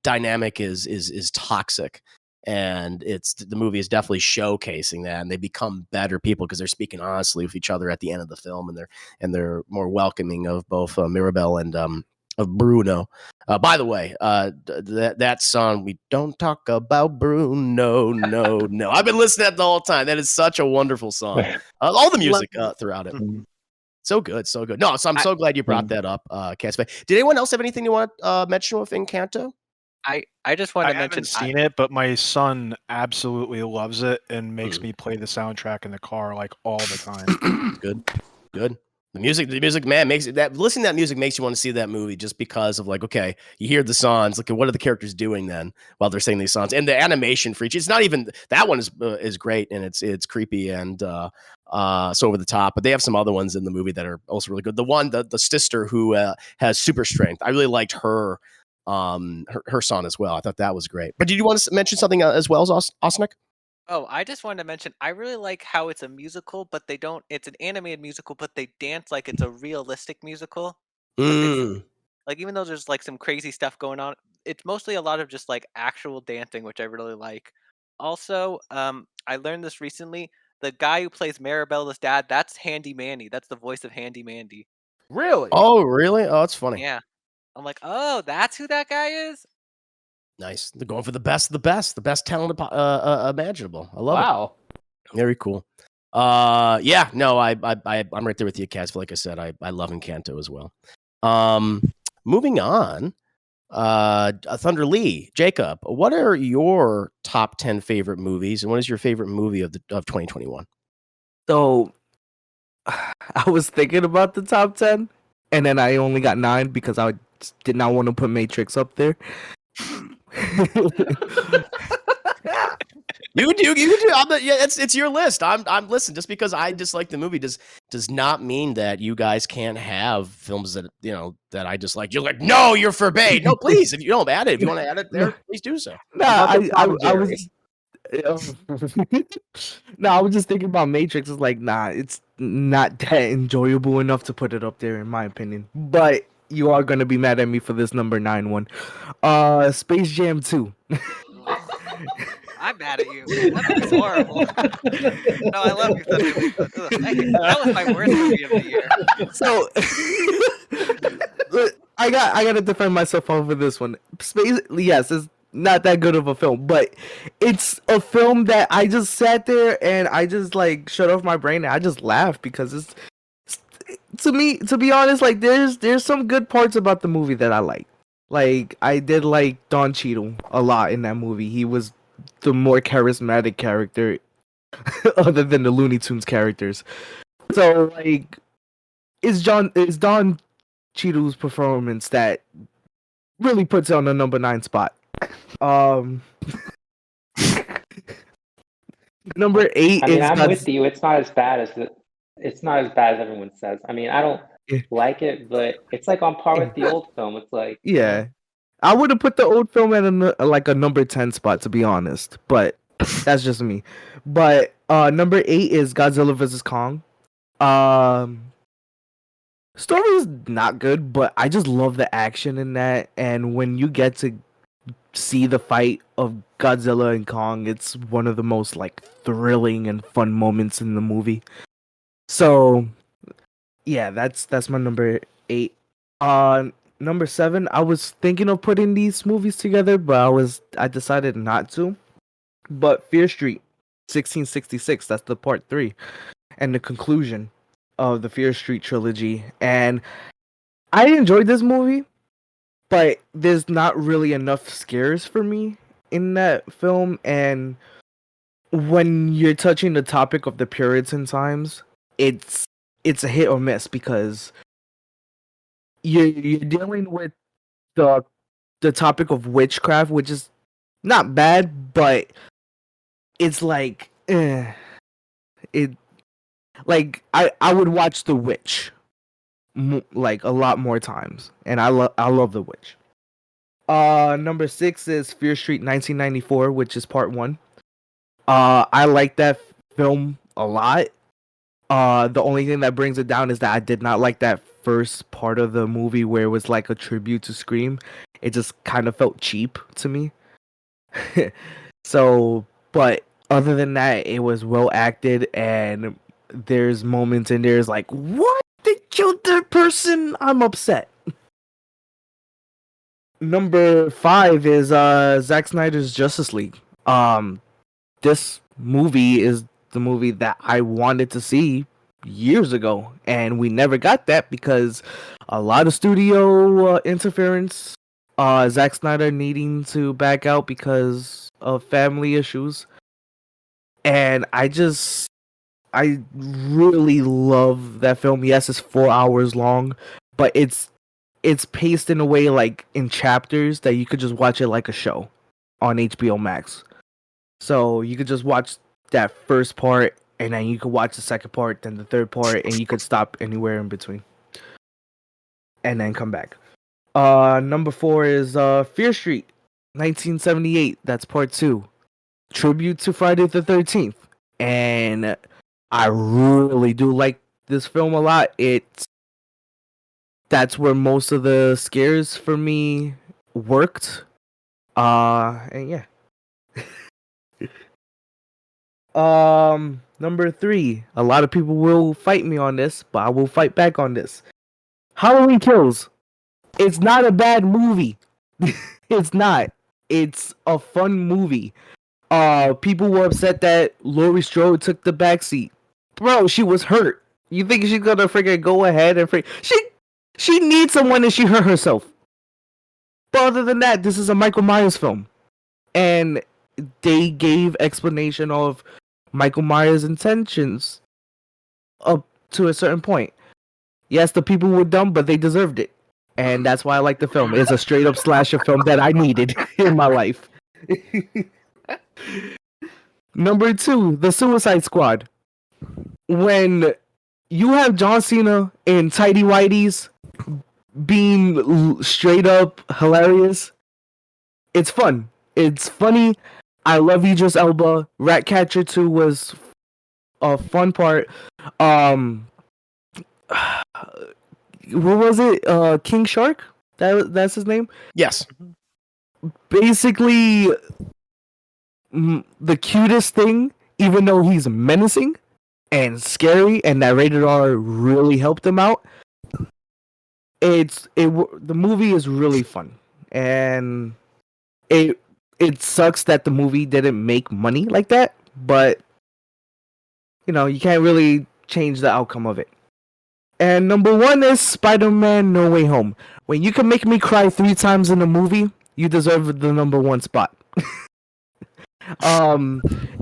dynamic is toxic, and the movie is definitely showcasing that, and they become better people because they're speaking honestly with each other at the end of the film, and they're more welcoming of both Mirabelle and of Bruno. By the way, that song, "We Don't Talk About Bruno," no. I've been listening to that the whole time. That is such a wonderful song. All the music throughout it. So good. No, so I'm so glad you brought that up, Casper. Did anyone else have anything you want to mention with Encanto? I just want to mention. I haven't seen it, but my son absolutely loves it and makes me play the soundtrack in the car like all the time. Good. The music, man, makes it that listening to that music makes you want to see that movie just because of like, okay, you hear the songs, like what are the characters doing then while they're singing these songs, and the animation for each. It's not even that one is great, and it's creepy and so over the top. But they have some other ones in the movie that are also really good. The one, the sister who has super strength, I really liked her song as well. I thought that was great. But did you want to mention something as well as Osnick? Oh, I just wanted to mention, I really like how it's a musical, but it's an animated musical, but they dance like it's a realistic musical. Like, even though there's like some crazy stuff going on, it's mostly a lot of just like actual dancing, which I really like. Also, I learned this recently. The guy who plays Marabella's dad, that's Handy Mandy. That's the voice of Handy Mandy. Really? Oh, really? Oh, that's funny. Yeah. I'm like, oh, that's who that guy is? Nice. They're going for the best talent imaginable. I love it. Wow. Very cool. Yeah, no, I'm right there with you, Cass. Like I said, I love Encanto as well. Moving on, Thunder Lee, Jacob, what are your top 10 favorite movies, and what is your favorite movie of 2021? So, I was thinking about the top 10, and then I only got 9 because I did not want to put Matrix up there. You do. It's your list. I'm listen. Just because I dislike the movie does not mean that you guys can't have films that that I dislike. You're like, no, you're forbade. No, please. If you don't add it, if you want to add it there, please do so. No, I was. No, I was just thinking about Matrix. It's like, nah, it's not that enjoyable enough to put it up there, in my opinion. But you are gonna be mad at me for this number 9 one. Space Jam 2. I'm mad at you. That movie's horrible. No, I love you, Thunder League, but that was my worst movie of the year. So I gotta defend myself over this one. Space, yes, it's not that good of a film, but it's a film that I just sat there and I just like shut off my brain and I just laughed because it's to me, to be honest, like there's some good parts about the movie that I like. Like I did like Don Cheadle a lot in that movie. He was the more charismatic character other than the Looney Tunes characters. So like it's Don Cheadle's performance that really puts it on the number 9 spot. Number 8 I mean, is I'm with you. It's not as bad as it's not as bad as everyone says. I mean, I don't like it, but it's like on par with the old film. It's like yeah. I would have put the old film at a number 10 spot, to be honest, but that's just me. But number 8 is Godzilla vs Kong. Story is not good, but I just love the action in that, and when you get to see the fight of Godzilla and Kong, it's one of the most like thrilling and fun moments in the movie. So yeah, that's my number 8. Number 7, I was thinking of putting these movies together, but I decided not to. But Fear Street 1666, that's the part 3 and the conclusion of the Fear Street trilogy. And I enjoyed this movie, but there's not really enough scares for me in that film. And when you're touching the topic of the Puritan times, it's a hit or miss because you're dealing with the topic of witchcraft, which is not bad, but it's like it like I would watch The Witch like a lot more times, and I love The Witch. Number 6 is Fear Street 1994, which is part 1. I like that film a lot. The only thing that brings it down is that I did not like that first part of the movie where it was like a tribute to Scream. It just kind of felt cheap to me. So, but other than that, it was well acted, and there's moments in there is like, what? They killed that person? I'm upset. Number 5 is Zack Snyder's Justice League. This movie is the movie that I wanted to see years ago, and we never got that because a lot of studio interference, Zack Snyder needing to back out because of family issues, and I really love that film. Yes, it's 4 hours long, but it's paced in a way like in chapters that you could just watch it like a show on HBO Max. So you could just watch that first part, and then you could watch the second part, then the third part, and you could stop anywhere in between, and then come back. Number 4 is Fear Street, 1978. That's part 2, tribute to Friday the 13th, and I really do like this film a lot. That's where most of the scares for me worked. And yeah. Number 3. A lot of people will fight me on this, but I will fight back on this. Halloween Kills. It's not a bad movie. It's not. It's a fun movie. People were upset that Laurie Strode took the backseat. Bro, she was hurt. You think she's gonna freaking go ahead and she needs someone and she hurt herself. But other than that, this is a Michael Myers film. And they gave explanation of Michael Myers' intentions up to a certain point. Yes, the people were dumb, but they deserved it. And that's why I like the film. It's a straight up slasher film that I needed in my life. Number 2, The Suicide Squad. When you have John Cena in tighty whities being straight up hilarious, it's fun. It's funny. I love Idris Elba. Ratcatcher 2 was a fun part. what was it? King Shark? That's his name? Yes. Basically, the cutest thing, even though he's menacing and scary, and that rated R really helped him out. The movie is really fun, and it sucks that the movie didn't make money like that, but you can't really change the outcome of it. And number 1 is Spider-Man No Way Home. When you can make me cry 3 times in a movie, you deserve the number 1 spot.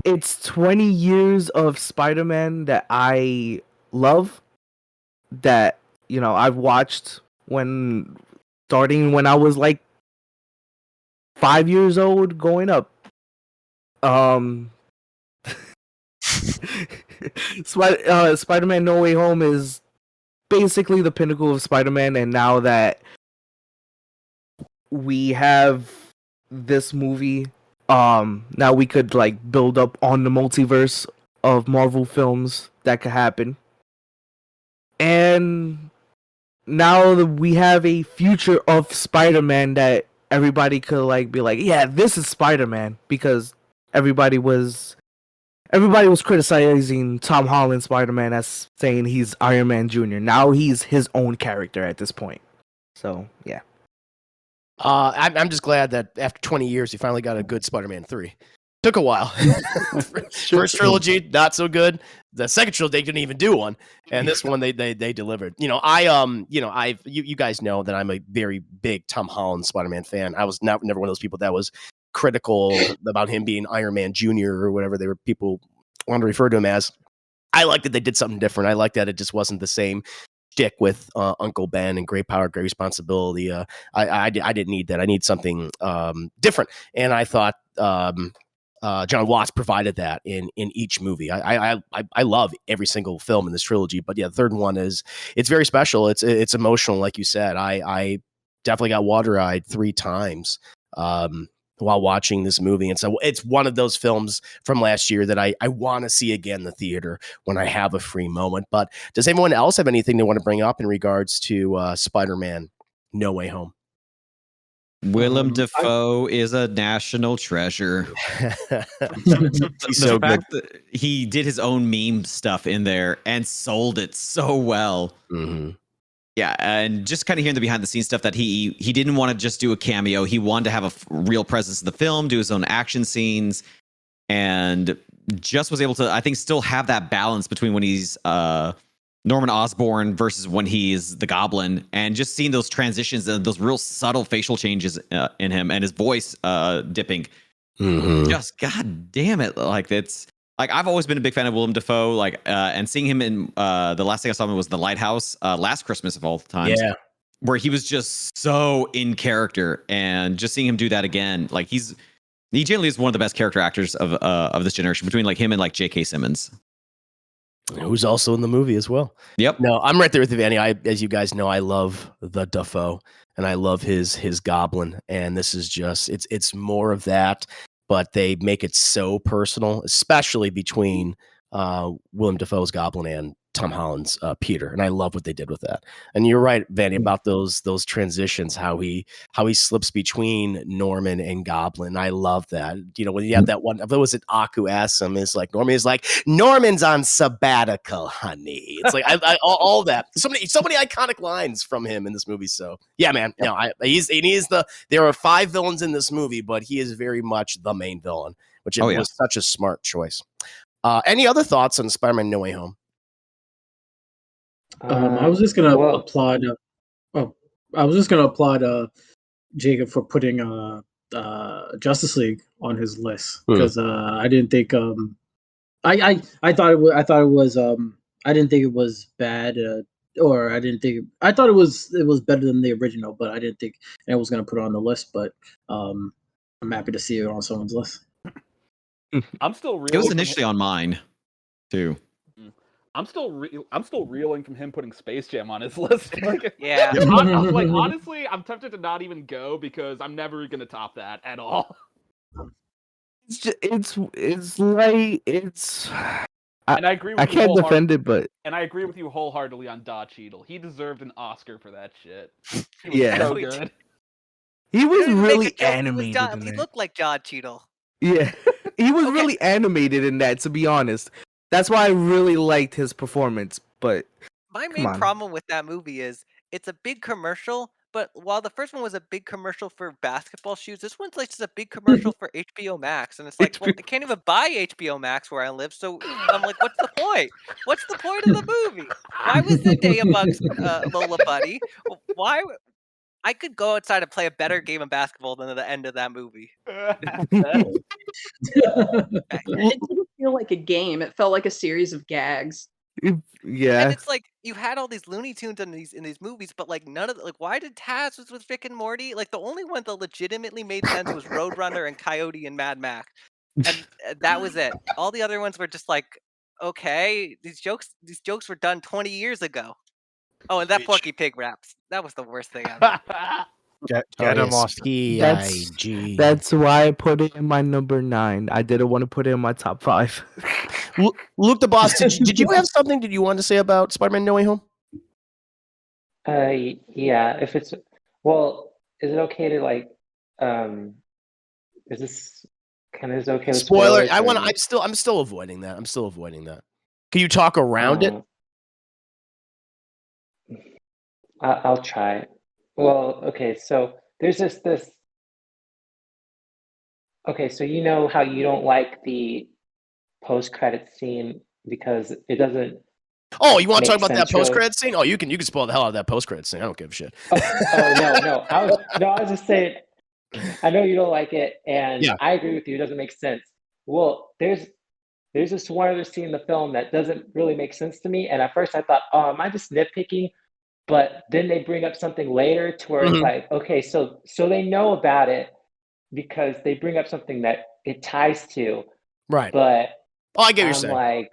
It's 20 years of Spider-Man that I love, that I've watched starting when I was like 5 years old going up. Spider-Man No Way Home is basically the pinnacle of Spider-Man, and now that we have this movie, now we could like build up on the multiverse of Marvel films that could happen. And now that we have a future of Spider-Man that everybody could like be like, yeah, this is Spider-Man, because everybody was criticizing Tom Holland Spider-Man as saying he's Iron Man Jr. Now he's his own character at this point. So, yeah. I'm just glad that after 20 years, you finally got a good Spider-Man 3. Took a while. First trilogy, not so good. The second trilogy, they didn't even do one, and this one they delivered. You guys know that I'm a very big Tom Holland Spider-Man fan. I was never one of those people that was critical about him being Iron Man Jr. or whatever people want to refer to him as. I like that they did something different. I like that it just wasn't the same stick with Uncle Ben and great power, great responsibility. I didn't need that. I need something different, and I thought John Watts provided that in each movie. I love every single film in this trilogy, but yeah, the third one it's very special. It's emotional, like you said. I definitely got water-eyed 3 times while watching this movie, and so it's one of those films from last year that I want to see again in the theater when I have a free moment. But does anyone else have anything they want to bring up in regards to Spider-Man No Way Home? Willem Dafoe is a national treasure. The fact that he did his own meme stuff in there and sold it so well. Mm-hmm. Yeah, and just kind of hearing the behind the scenes stuff that he didn't want to just do a cameo. He wanted to have a real presence in the film, do his own action scenes, and just was able to, I think, still have that balance between when he's Norman Osborn versus when he's the Goblin, and just seeing those transitions and those real subtle facial changes in him and his voice dipping. Mm-hmm. Just god damn it, like it's like I've always been a big fan of Willem Dafoe, like and seeing him in the last thing I saw him was The Lighthouse last Christmas of all times, where he was just so in character, and just seeing him do that again, like he generally is one of the best character actors of this generation, between like him and like J.K. Simmons, who's also in the movie as well. Yep. No, I'm right there with you, Vanny. As you guys know, I love the Dafoe, and I love his Goblin, and this is just it's more of that, but they make it so personal, especially between Willem Dafoe's Goblin and Tom Holland's Peter, and I love what they did with that. And you're right, Vanny, about those transitions, how he slips between Norman and Goblin. I love that. When you have that one, if it was Aku asks him, is like Norman is like, Norman's on sabbatical, honey. It's like all that. So many iconic lines from him in this movie. So yeah, man. There are 5 villains in this movie, but he is very much the main villain, which was such a smart choice. Any other thoughts on Spider-Man No Way Home? I was just gonna applaud. I was just gonna applaud Jacob for putting Justice League on his list, because I didn't think I thought it was I didn't think it was bad, or I thought it was better than the original, but I didn't think I was gonna put it on the list. But I'm happy to see it on someone's list. I'm still reeling. It was initially on mine too. I'm still reeling from him putting Space Jam on his list. Like, yeah. Honestly, I'm tempted to not even go, because I'm never gonna top that at all. It's like And I agree with I can't defend it, but and I agree with you wholeheartedly on Don Cheadle. He deserved an Oscar for that shit. He was Yeah. so good. He You was don't even make a really joke. animated in He that. looked like John Cheadle. Yeah, he was Okay. really animated in that. To be honest, that's why I really liked his performance. But My come main on. problem with that movie is it's a big commercial, but while the first one was a big commercial for basketball shoes, this one's like just a big commercial for HBO Max, and it's like, well, I can't even buy HBO Max where I live, so I'm like, what's the point? What's the point of the movie? Why was Zendaya Bugs Lola Bunny? Why? I could go outside and play a better game of basketball than the end of that movie. It didn't feel like a game. It felt like a series of gags. Yeah. And it's like you had all these Looney Tunes in these movies, but like none of the, like why did Taz was with Rick and Morty? Like the only one that legitimately made sense was Roadrunner and Coyote and Mad Max, and that was it. All the other ones were just like, okay, these jokes were done 20 years ago. Oh, and that Porky Pig raps. That was the worst thing ever. Get him, Austin. P-I-G. That's why I put it in my number 9. I didn't want to put it in my top 5. Luke the Boss, did you have something that you wanted to say about Spider-Man No Way Home? Yeah, if it's well, is it okay to like is this kind of okay with Spoiler. spoilers? I'm still avoiding that. Can you talk around it? I'll try. Well, okay, so there's this. Okay, so you know how you don't like the post-credit scene because it doesn't. Oh, you want to talk make about that sense, really? post-credit scene? Oh, you can spoil the hell out of that post-credit scene. I don't give a shit. Oh no. I was just saying. I know you don't like it, and Yeah. I agree with you. It doesn't make sense. Well, there's this one other scene in the film that doesn't really make sense to me. And at first I thought, oh, am I just nitpicking? But then they bring up something later to where it's like, okay, so they know about it because they bring up something that it ties to. Right. But I get what you're I'm saying. like,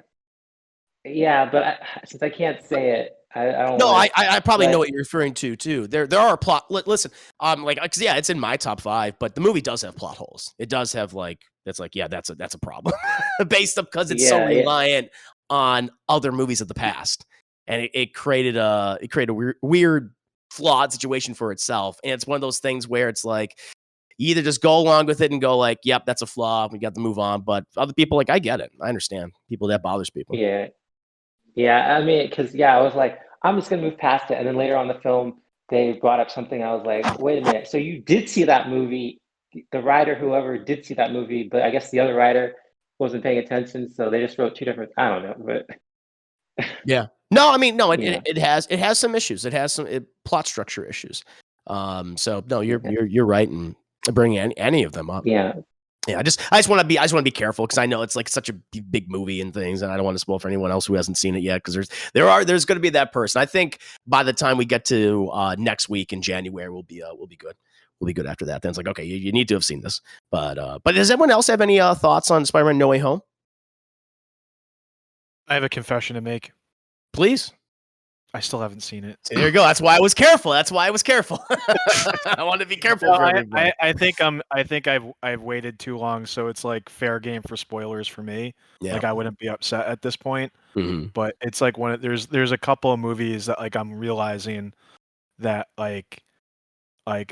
yeah, but since I can't say it, I don't. No, wanna, I probably know what you're referring to too. There are plot. Listen, like, cause yeah, it's in my top 5, but the movie does have plot holes. It does have that's a problem based up because it's so reliant on other movies of the past, and it created a weird flawed situation for itself. And it's one of those things where it's like you either just go along with it and go like, yep, that's a flaw. We got to move on. But other people like, I get it. I understand. People that bothers people. Yeah. I mean, because I was like, I'm just gonna move past it, and then later on in the film, they brought up something. I was like, wait a minute. So you did see that movie? The writer, whoever did see that movie, but I guess the other writer wasn't paying attention, so they just wrote 2 different. I don't know, but yeah. No, I mean, no. It has some issues. It has some plot structure issues. So no, you're right in bringing any of them up. Yeah. I just want to be careful because I know it's like such a big movie and things, and I don't want to spoil for anyone else who hasn't seen it yet. Because there's going to be that person. I think by the time we get to next week in January, we'll be good. We'll be good after that. Then it's like, okay, you need to have seen this. But does anyone else have any thoughts on Spider-Man No Way Home? I have a confession to make. Please. I still haven't seen it. There you go. That's why I was careful. I want to be careful. No, for everybody. I think I've waited too long, so it's like fair game for spoilers for me. Yeah. Like I wouldn't be upset at this point. Mm-hmm. But it's like there's a couple of movies that like I'm realizing that like I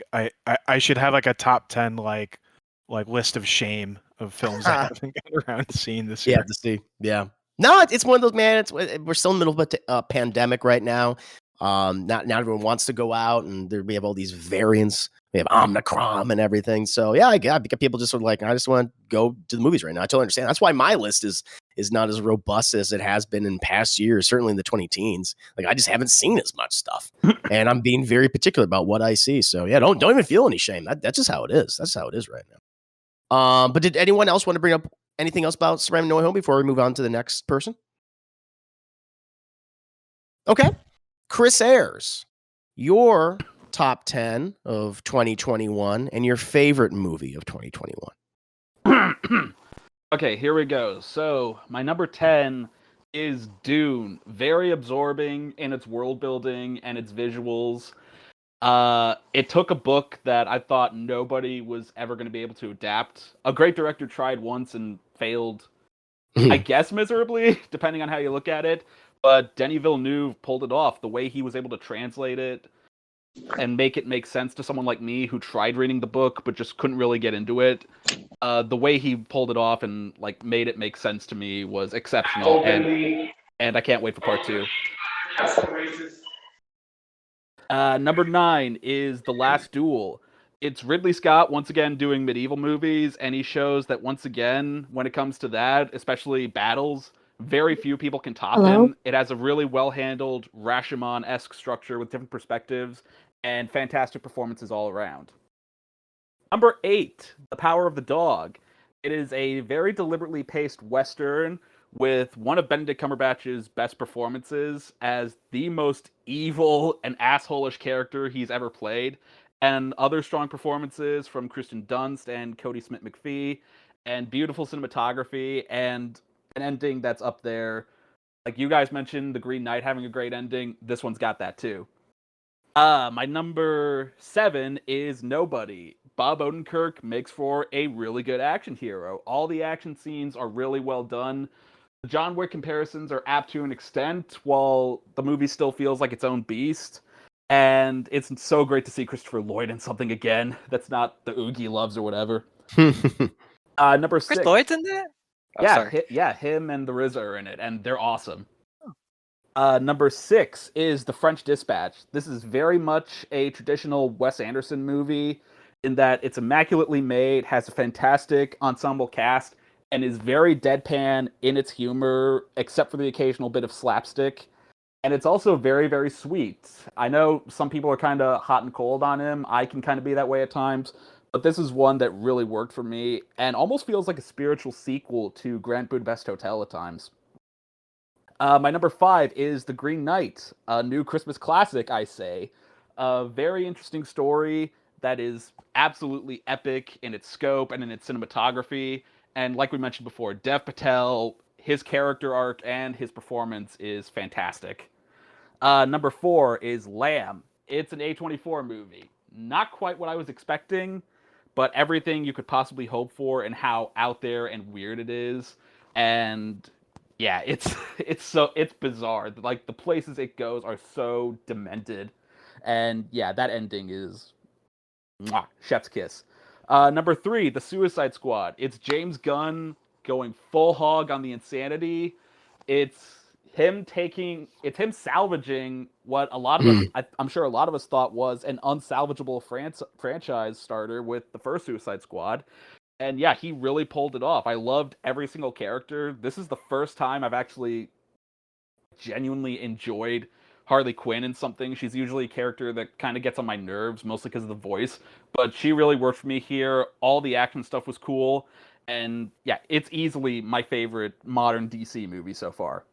should have like a top 10 like list of shame of films I haven't gotten around to seeing this year. Yeah, to see. Yeah. No, it's one of those, man. We're still in the middle of a pandemic right now. Not everyone wants to go out, and we have all these variants. We have Omicron and everything. So yeah, I get people just sort of like, I just want to go to the movies right now. I totally understand. That's why my list is not as robust as it has been in past years, certainly in the 2010s. Like I just haven't seen as much stuff, and I'm being very particular about what I see. So yeah, don't even feel any shame. That's just how it is. That's how it is right now. But did anyone else want to bring up anything else about Spider-Man No Way Home before we move on to the next person? Okay. Chris Ayers, your top 10 of 2021 and your favorite movie of 2021. Okay, here we go. So, my number 10 is Dune. Very absorbing in its world building and its visuals. It took a book that I thought nobody was ever going to be able to adapt. A great director tried once and failed I guess miserably, depending on how you look at it. But Denis Villeneuve pulled it off. The way he was able to translate it and make it make sense to someone like me who tried reading the book but just couldn't really get into it. The way he pulled it off and like made it make sense to me was exceptional, and I can't wait for part 2. Number 9 is The Last Duel. It's Ridley Scott once again doing medieval movies, and he shows that once again, when it comes to that, especially battles, very few people can top him. It has a really well-handled Rashomon-esque structure with different perspectives and fantastic performances all around. Number 8, The Power of the Dog. It is a very deliberately paced Western with one of Benedict Cumberbatch's best performances as the most evil and asshole-ish character he's ever played, and other strong performances from Kristen Dunst and Cody Smith-McPhee, and beautiful cinematography, and an ending that's up there. Like you guys mentioned, The Green Knight having a great ending. This one's got that too. My number 7 is Nobody. Bob Odenkirk makes for a really good action hero. All the action scenes are really well done. The John Wick comparisons are apt to an extent, while the movie still feels like its own beast. And it's so great to see Christopher Lloyd in something again that's not the Oogie loves or whatever. Number 6. Chris Lloyd's in there? Yeah, him and the RZA are in it, and they're awesome. Number 6 is The French Dispatch. This is very much a traditional Wes Anderson movie in that it's immaculately made, has a fantastic ensemble cast, and is very deadpan in its humor, except for the occasional bit of slapstick. And it's also very, very sweet. I know some people are kind of hot and cold on him. I can kind of be that way at times. But this is one that really worked for me and almost feels like a spiritual sequel to Grand Budapest Hotel at times. My number 5 is The Green Knight, a new Christmas classic, I say. A very interesting story that is absolutely epic in its scope and in its cinematography. And like we mentioned before, Dev Patel, his character arc and his performance is fantastic. Number 4 is Lamb. It's an A24 movie. Not quite what I was expecting, but everything you could possibly hope for and how out there and weird it is. And yeah, it's bizarre. Like the places it goes are so demented. And yeah, that ending is chef's kiss. Number 3, The Suicide Squad. It's James Gunn going full hog on the insanity. It's him salvaging what a lot of us, I'm sure a lot of us thought was an unsalvageable franchise starter with the first Suicide Squad. And yeah, he really pulled it off. I loved every single character. This is the first time I've actually genuinely enjoyed Harley Quinn in something. She's usually a character that kind of gets on my nerves, mostly because of the voice. But she really worked for me here. All the action stuff was cool. And yeah, it's easily my favorite modern DC movie so far.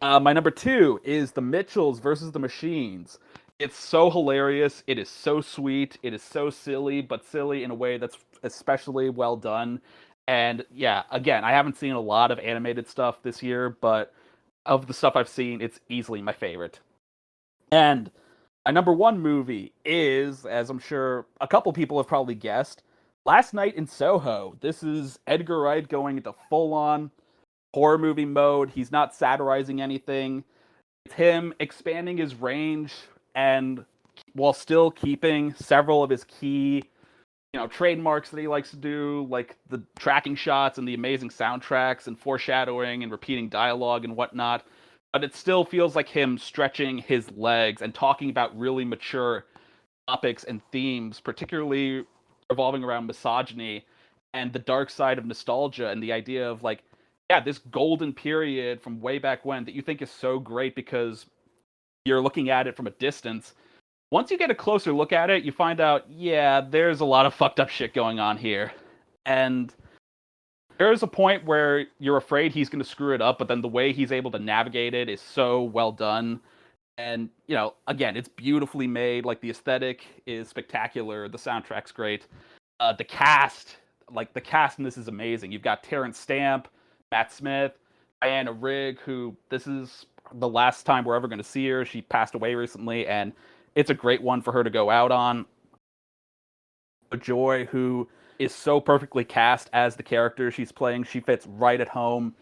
My number 2 is The Mitchells versus the Machines. It's so hilarious. It is so sweet. It is so silly, but silly in a way that's especially well done. And yeah, again, I haven't seen a lot of animated stuff this year, but of the stuff I've seen, it's easily my favorite. And my number 1 movie is, as I'm sure a couple people have probably guessed, Last Night in Soho. This is Edgar Wright going into full-on horror movie mode. He's not satirizing anything. It's him expanding his range and while still keeping several of his key, trademarks that he likes to do, like the tracking shots and the amazing soundtracks and foreshadowing and repeating dialogue and whatnot. But it still feels like him stretching his legs and talking about really mature topics and themes, particularly revolving around misogyny and the dark side of nostalgia and the idea of like, yeah, this golden period from way back when that you think is so great because you're looking at it from a distance. Once you get a closer look at it, you find out, yeah, there's a lot of fucked up shit going on here. And there's a point where you're afraid he's going to screw it up, but then the way he's able to navigate it is so well done. And, again, it's beautifully made. Like, the aesthetic is spectacular. The soundtrack's great. The cast in this is amazing. You've got Terrence Stamp, Matt Smith, Diana Rigg, who this is the last time we're ever going to see her. She passed away recently, and it's a great one for her to go out on. Joy, who is so perfectly cast as the character she's playing. She fits right at home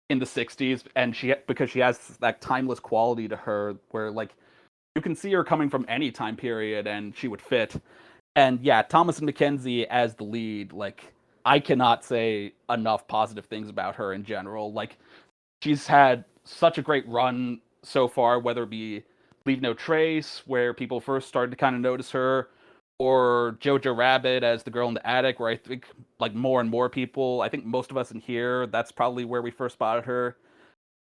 in the 60s, and because she has that timeless quality to her where like you can see her coming from any time period and she would fit. And yeah, Thomasin McKenzie as the lead, like I cannot say enough positive things about her in general. Like she's had such a great run so far, whether it be Leave No Trace, where people first started to kind of notice her, or Jojo Rabbit as the girl in the attic, where I think like more and more people, I think most of us in here, that's probably where we first spotted her.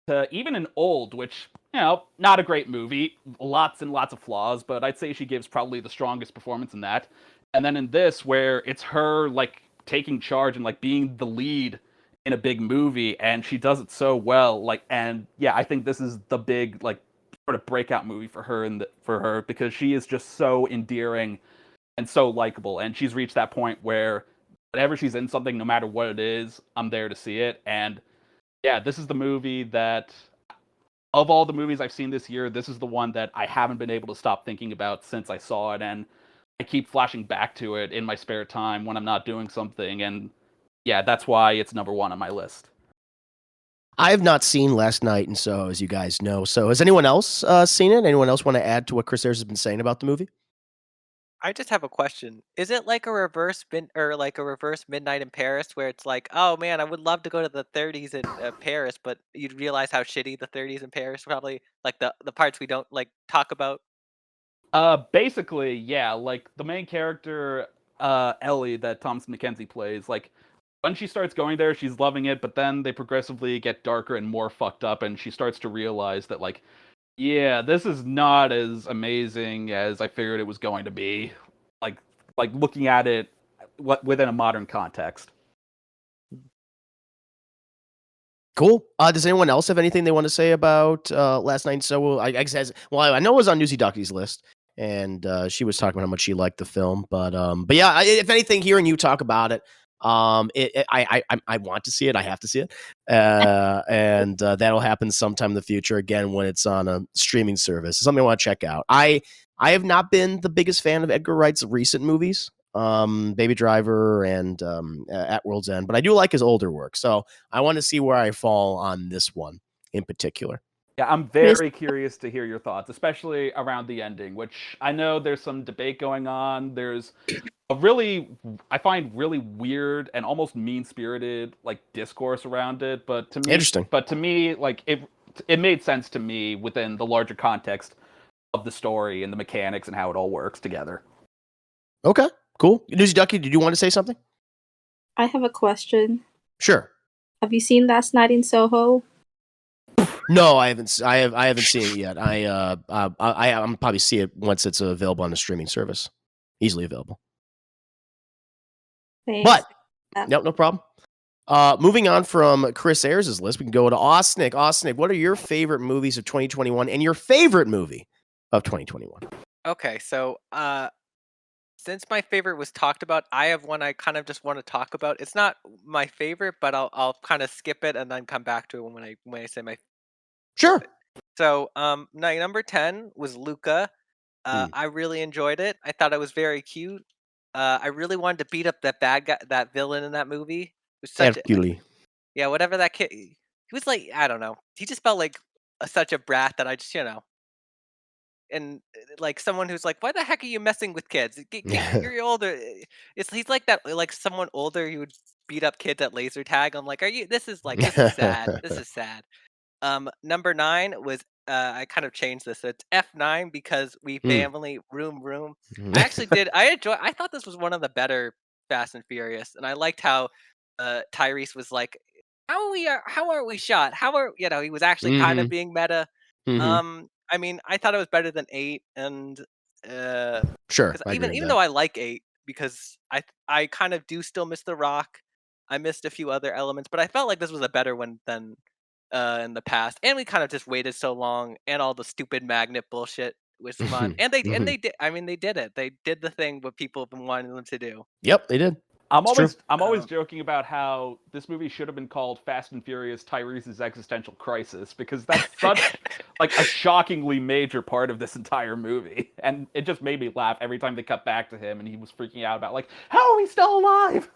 To even in Old, which, you know, not a great movie, lots and lots of flaws, but I'd say she gives probably the strongest performance in that. And then in this, where it's her like taking charge and like being the lead in a big movie, and she does it so well. Like, and yeah, I think this is the big like sort of breakout movie for her because she is just so endearing and so likable, and she's reached that point where whenever she's in something, no matter what it is, I'm there to see it. And yeah, this is the movie that, of all the movies I've seen this year, this is the one that I haven't been able to stop thinking about since I saw it, and I keep flashing back to it in my spare time when I'm not doing something, and yeah, that's why it's number one on my list. I have not seen Last Night in Soho, as you guys know. So has anyone else seen it? Anyone else want to add to what Chris Ayres has been saying about the movie? I just have a question. Is it like a reverse Midnight in Paris, where it's like, oh man, I would love to go to the 30s in Paris, but you'd realize how shitty the 30s in Paris probably, like the parts we don't like talk about. Basically, yeah, like the main character, Ellie, that Thomasin McKenzie plays, like when she starts going there, she's loving it, but then they progressively get darker and more fucked up, and she starts to realize that like, yeah, this is not as amazing as I figured it was going to be. Like looking at it within a modern context. Cool. Does anyone else have anything they want to say about Last Night in Soho? I guess, well, I know it was on Newsy Ducky's list, and she was talking about how much she liked the film. But yeah, if anything, hearing you talk about it, I want to see it. I have to see it, and that'll happen sometime in the future. Again, when it's on a streaming service, it's something I want to check out. I have not been the biggest fan of Edgar Wright's recent movies, Baby Driver and At World's End, but I do like his older work. So I want to see where I fall on this one in particular. Yeah, I'm very curious to hear your thoughts, especially around the ending, which I know there's some debate going on. There's I find really weird and almost mean-spirited like discourse around it, but to me, interesting. But to me, like it made sense to me within the larger context of the story and the mechanics and how it all works together. Okay, cool. Newsy Ducky, did you want to say something? I have a question. Sure. Have you seen Last Night in Soho? No, I haven't. I haven't seen it yet. I'm probably see it once it's available on a streaming service, easily available. Thanks. But no problem. Moving on from Chris Ayres' list, we can go to Osnick. Osnick, what are your favorite movies of 2021 and your favorite movie of 2021? Okay, so since my favorite was talked about, I have one I kind of just want to talk about. It's not my favorite, but I'll kind of skip it and then come back to it when I say my. Sure. So number 10 was Luca. I really enjoyed it. I thought it was very cute. I really wanted to beat up that bad guy, that villain in that movie. It was such yeah, whatever that kid. He was like, I don't know. He just felt like such a brat that I just, and like someone who's like, why the heck are you messing with kids? You're older. He's like that, like someone older who would beat up kids at laser tag. I'm like, this is sad. This is sad. Number 9 was I kind of changed this. So it's F9 because we family room. I thought this was one of the better Fast and Furious, and I liked how Tyrese was like, how are we shot? He was actually kind of being meta. I mean, I thought it was better than 8, and sure. Even though I like 8, because I kind of do still miss The Rock. I missed a few other elements, but I felt like this was a better one than in the past, and we kind of just waited so long, and all the stupid magnet bullshit was fun, and they did. I mean, they did it. They did the thing what people have been wanting them to do. Yep, they did. I'm always joking about how this movie should have been called Fast and Furious Tyrese's Existential Crisis, because that's such like a shockingly major part of this entire movie, and it just made me laugh every time they cut back to him and he was freaking out about like, how are we still alive?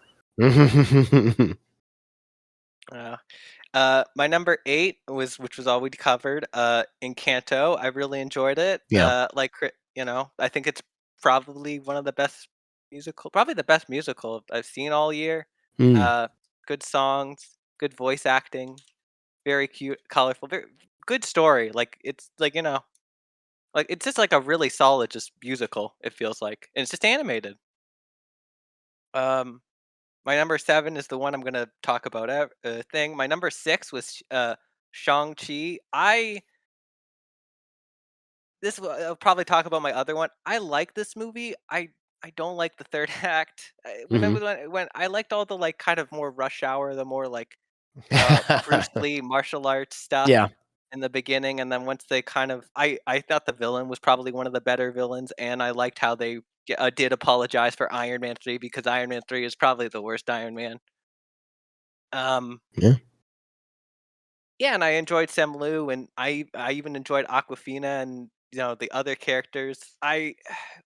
My number 8 which was all we covered. Encanto. I really enjoyed it. Yeah. I think it's probably the best musical I've seen all year. Good songs, good voice acting, very cute, colorful, very good story. It's it's just like a really solid just musical. It feels like, and it's just animated. Um, my number 7 is the one I'm gonna talk about. Thing. My number 6 was Shang-Chi. I'll probably talk about my other one. I like this movie. I don't like the third act. When I liked all the kind of more Rush Hour, the more Bruce Lee martial arts stuff Yeah. in the beginning, and then once they I thought the villain was probably one of the better villains, and I liked how they did apologize for Iron Man 3, because Iron Man 3 is probably the worst Iron Man. Yeah. Yeah, and I enjoyed Sam Liu, and I even enjoyed Aquafina and the other characters. I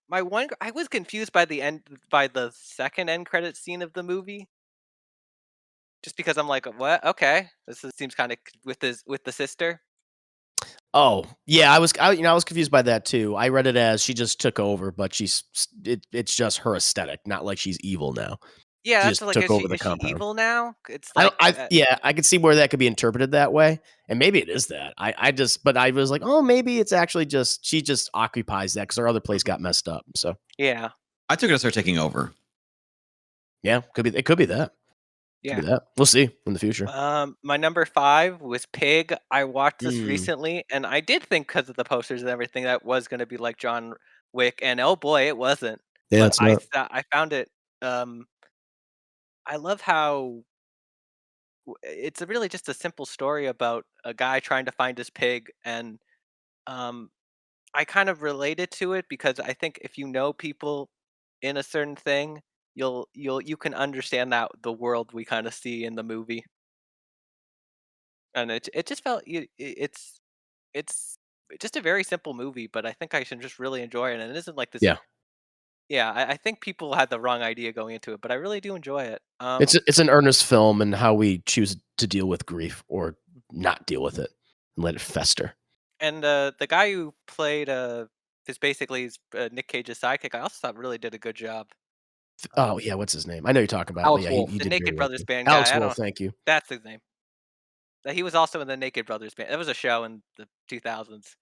was confused by the second end credit scene of the movie, just because I'm like, what? Okay, seems kind of with the sister. Oh, yeah, I was confused by that too. I read it as she just took over, but it's just her aesthetic, not like she's evil now. Yeah, She that's just took over the is she compound. evil now? It's I could see where that could be interpreted that way, and maybe it is that. But I was like, oh, maybe it's actually just she just occupies that because her other place got messed up. So yeah, I took it as her taking over. yeah, could be. It could be that. Yeah. Could be that. We'll see in the future. My number 5 was Pig. I watched this recently, and I did think, because of the posters and everything, that was going to be like John Wick, and oh boy, it wasn't. Yeah, But it's not. I found it. I love how it's really just a simple story about a guy trying to find his pig, and I kind of related to it because I think if you know people in a certain thing, you can understand that the world we kind of see in the movie. And it just felt it's just a very simple movie, but I think I should just really enjoy it. And it isn't like this. Yeah, Yeah, I think people had the wrong idea going into it, but I really do enjoy it. it's an earnest film and how we choose to deal with grief or not deal with it and let it fester. And the guy who played is basically Nick Cage's sidekick. I also thought really did a good job. Oh yeah, what's his name? I know you're talking about. Alex But yeah, Wolff. he The did Naked very well Brothers too. Band Alex guy. Wolff, thank you. That's his name. He was also in the Naked Brothers Band. It was a show in the 2000s.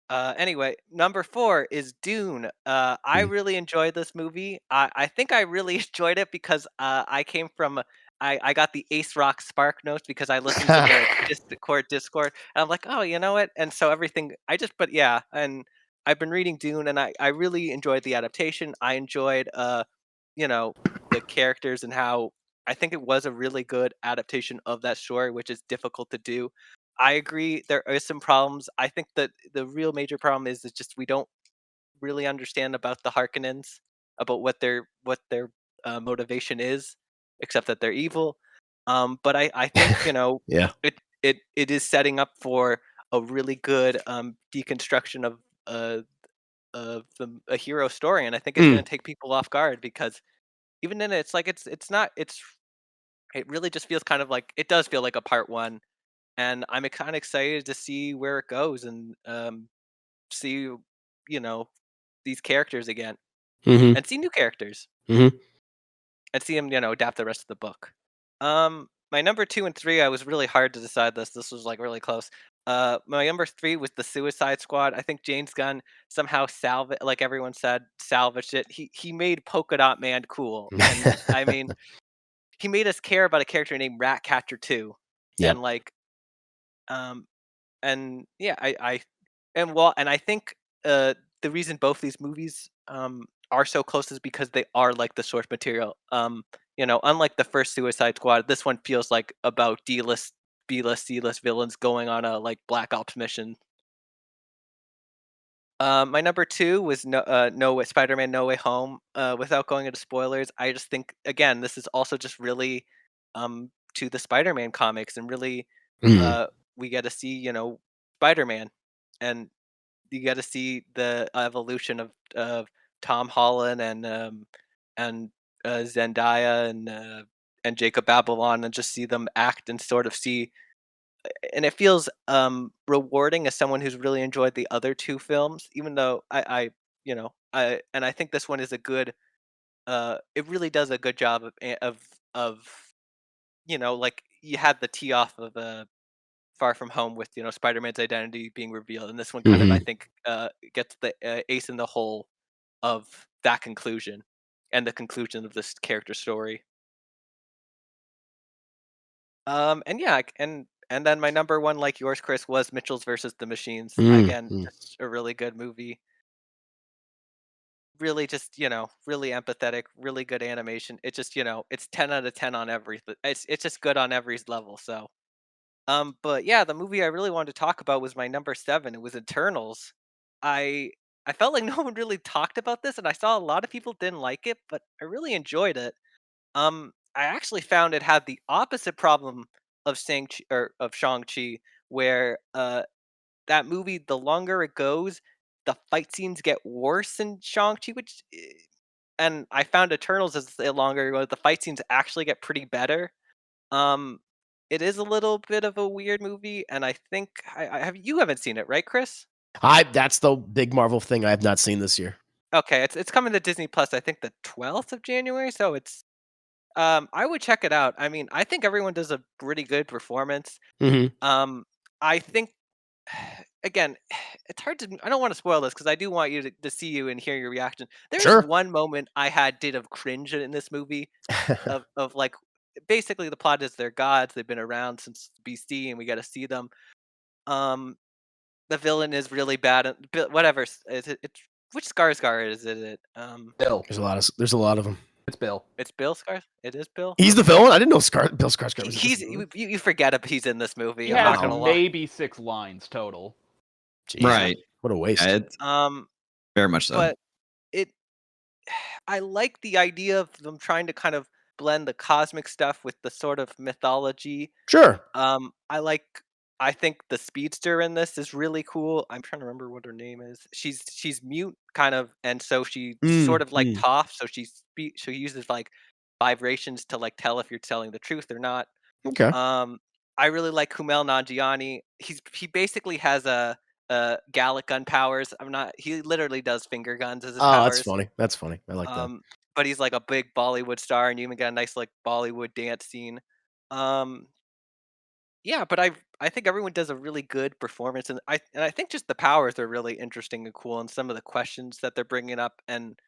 Anyway, number 4 is Dune. I really enjoyed this movie. I think I really enjoyed it because I came from I got the Ace Rock Spark notes because I listened to the Discord, and I'm like, oh, you know what? And so everything but yeah, and I've been reading Dune, and I really enjoyed the adaptation. I enjoyed the characters and how I think it was a really good adaptation of that story, which is difficult to do. I agree there are some problems. I think that the real major problem is just we don't really understand about the Harkonnens, about what their motivation is, except that they're evil. But I think Yeah. it is setting up for a really good deconstruction of a hero story, and I think it's going to take people off guard because even in it, it's like it's not it's it really just feels kind of like it does feel like a part one, and I'm kind of excited to see where it goes and see these characters again Mm-hmm. and see new characters Mm-hmm. and see them adapt the rest of the book. My number 2 and 3, I was really hard to decide this. This was like really close. My number 3 was the Suicide Squad. I think James Gunn somehow like everyone said, salvaged it. He made Polka Dot Man cool, and I mean, he made us care about a character named Ratcatcher too, Yeah. and and yeah, and I think the reason both these movies are so close is because they are like the source material. Unlike the first Suicide Squad, this one feels like about D-list, B-list, C-list villains going on a Black Ops mission. My number 2 was Spider-Man: No Way Home. Without going into spoilers, I just think again this is also just really to the Spider-Man comics, and really we get to see Spider-Man, and you get to see the evolution of Tom Holland and Zendaya and Jacob Babylon and just see them act and sort of see. And it feels rewarding as someone who's really enjoyed the other two films, even though I think this one is a good. It really does a good job of like you had the tee off of Far From Home with Spider-Man's identity being revealed, and this one kind of I think gets the ace in the hole of that conclusion and the conclusion of this character story. And yeah, and then my number one, like yours, Chris, was Mitchell's versus the Machines. Again, just a really good movie. Really just, really empathetic, really good animation. It just, it's 10 out of 10 on everything. It's just good on every level. So, but yeah, the movie I really wanted to talk about was my number 7. It was Eternals. I I felt like no one really talked about this, and I saw a lot of people didn't like it, but I really enjoyed it. I actually found it had the opposite problem of Shang-Chi, where that movie, the longer it goes, the fight scenes get worse in Shang-Chi, and I found Eternals as the longer it goes, the fight scenes actually get pretty better. Um, it is a little bit of a weird movie, and I think you haven't seen it, right, Chris? That's the big Marvel thing I have not seen this year. Okay, it's coming to Disney Plus, I think the 12th of January, so it's I would check it out. I mean, I think everyone does a pretty good performance. I think again, it's hard to. I don't want to spoil this because I do want you to see you and hear your reaction. There's one moment I did of cringe in this movie of like basically the plot is they're gods. They've been around since BC, and we got to see them. The villain is really bad. Whatever. It's which Skarsgård is it? Bill. There's a lot of them. It's Bill. It's Bill Skarsgård. It is Bill. He's the villain. I didn't know Bill Skarsgård was. You forget he's in this movie. He I'm not has gonna lie. maybe 6 lines total. Jeez, right. What a waste. Very much so. But I like the idea of them trying to kind of blend the cosmic stuff with the sort of mythology. Sure. I think the speedster in this is really cool. I'm trying to remember what her name is. She's mute kind of, and so she sort of like Toph. So she uses like vibrations to like tell if you're telling the truth or not. Okay. I really like Kumail Nanjiani. He basically has a Gallic gun powers. He literally does finger guns as his powers. That's funny. I like that. But he's like a big Bollywood star, and you even got a nice like Bollywood dance scene. Yeah, but I think everyone does a really good performance, and I think just the powers are really interesting and cool, and some of the questions that they're bringing up, and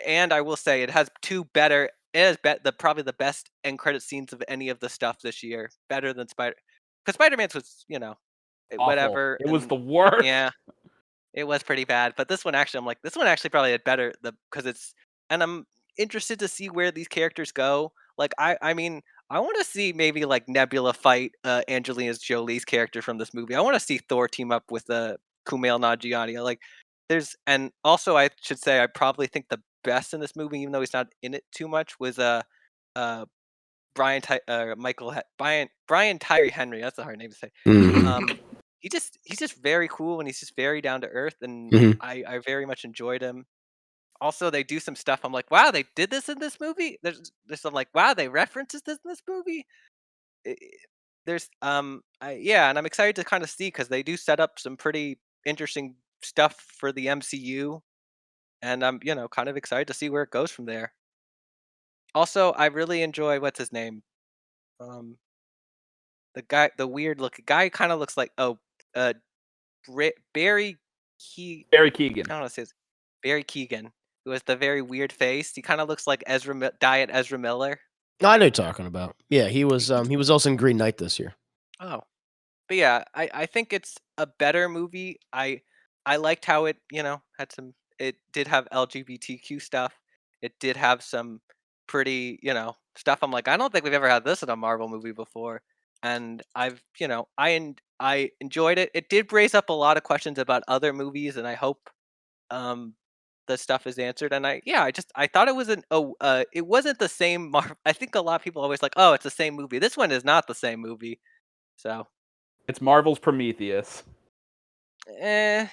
I will say it has probably the best end credit scenes of any of the stuff this year, better than because Spider-Man's was whatever. It was the worst. Yeah, it was pretty bad, but this one actually probably had better because I'm interested to see where these characters go. Like I mean. I want to see maybe like Nebula fight Angelina Jolie's character from this movie. I want to see Thor team up with Kumail Nanjiani. And also I should say I probably think the best in this movie, even though he's not in it too much, was Brian Tyree Henry. That's a hard name to say. He's just very cool, and he's just very down to earth, and I very much enjoyed him. Also, they do some stuff. I'm like, wow, they did this in this movie. There's some like, wow, they references this in this movie. And I'm excited to kind of see because they do set up some pretty interesting stuff for the MCU, and I'm kind of excited to see where it goes from there. Also, I really enjoy what's his name, the weird looking guy, kind of looks like Barry Keegan. I don't know what it is. Barry Keegan. Who has the very weird face. He kind of looks like Diet Ezra Miller. I know you're talking about. Yeah, he was also in Green Knight this year. Oh. But yeah, I think it's a better movie. I liked how it, it did have LGBTQ stuff. It did have some pretty, stuff. I'm like, I don't think we've ever had this in a Marvel movie before. And I enjoyed it. It did raise up a lot of questions about other movies, and I hope the stuff is answered. And I thought it wasn't it wasn't the same I think a lot of people always like, oh, it's the same movie. This one is not the same movie. So it's Marvel's Prometheus. God,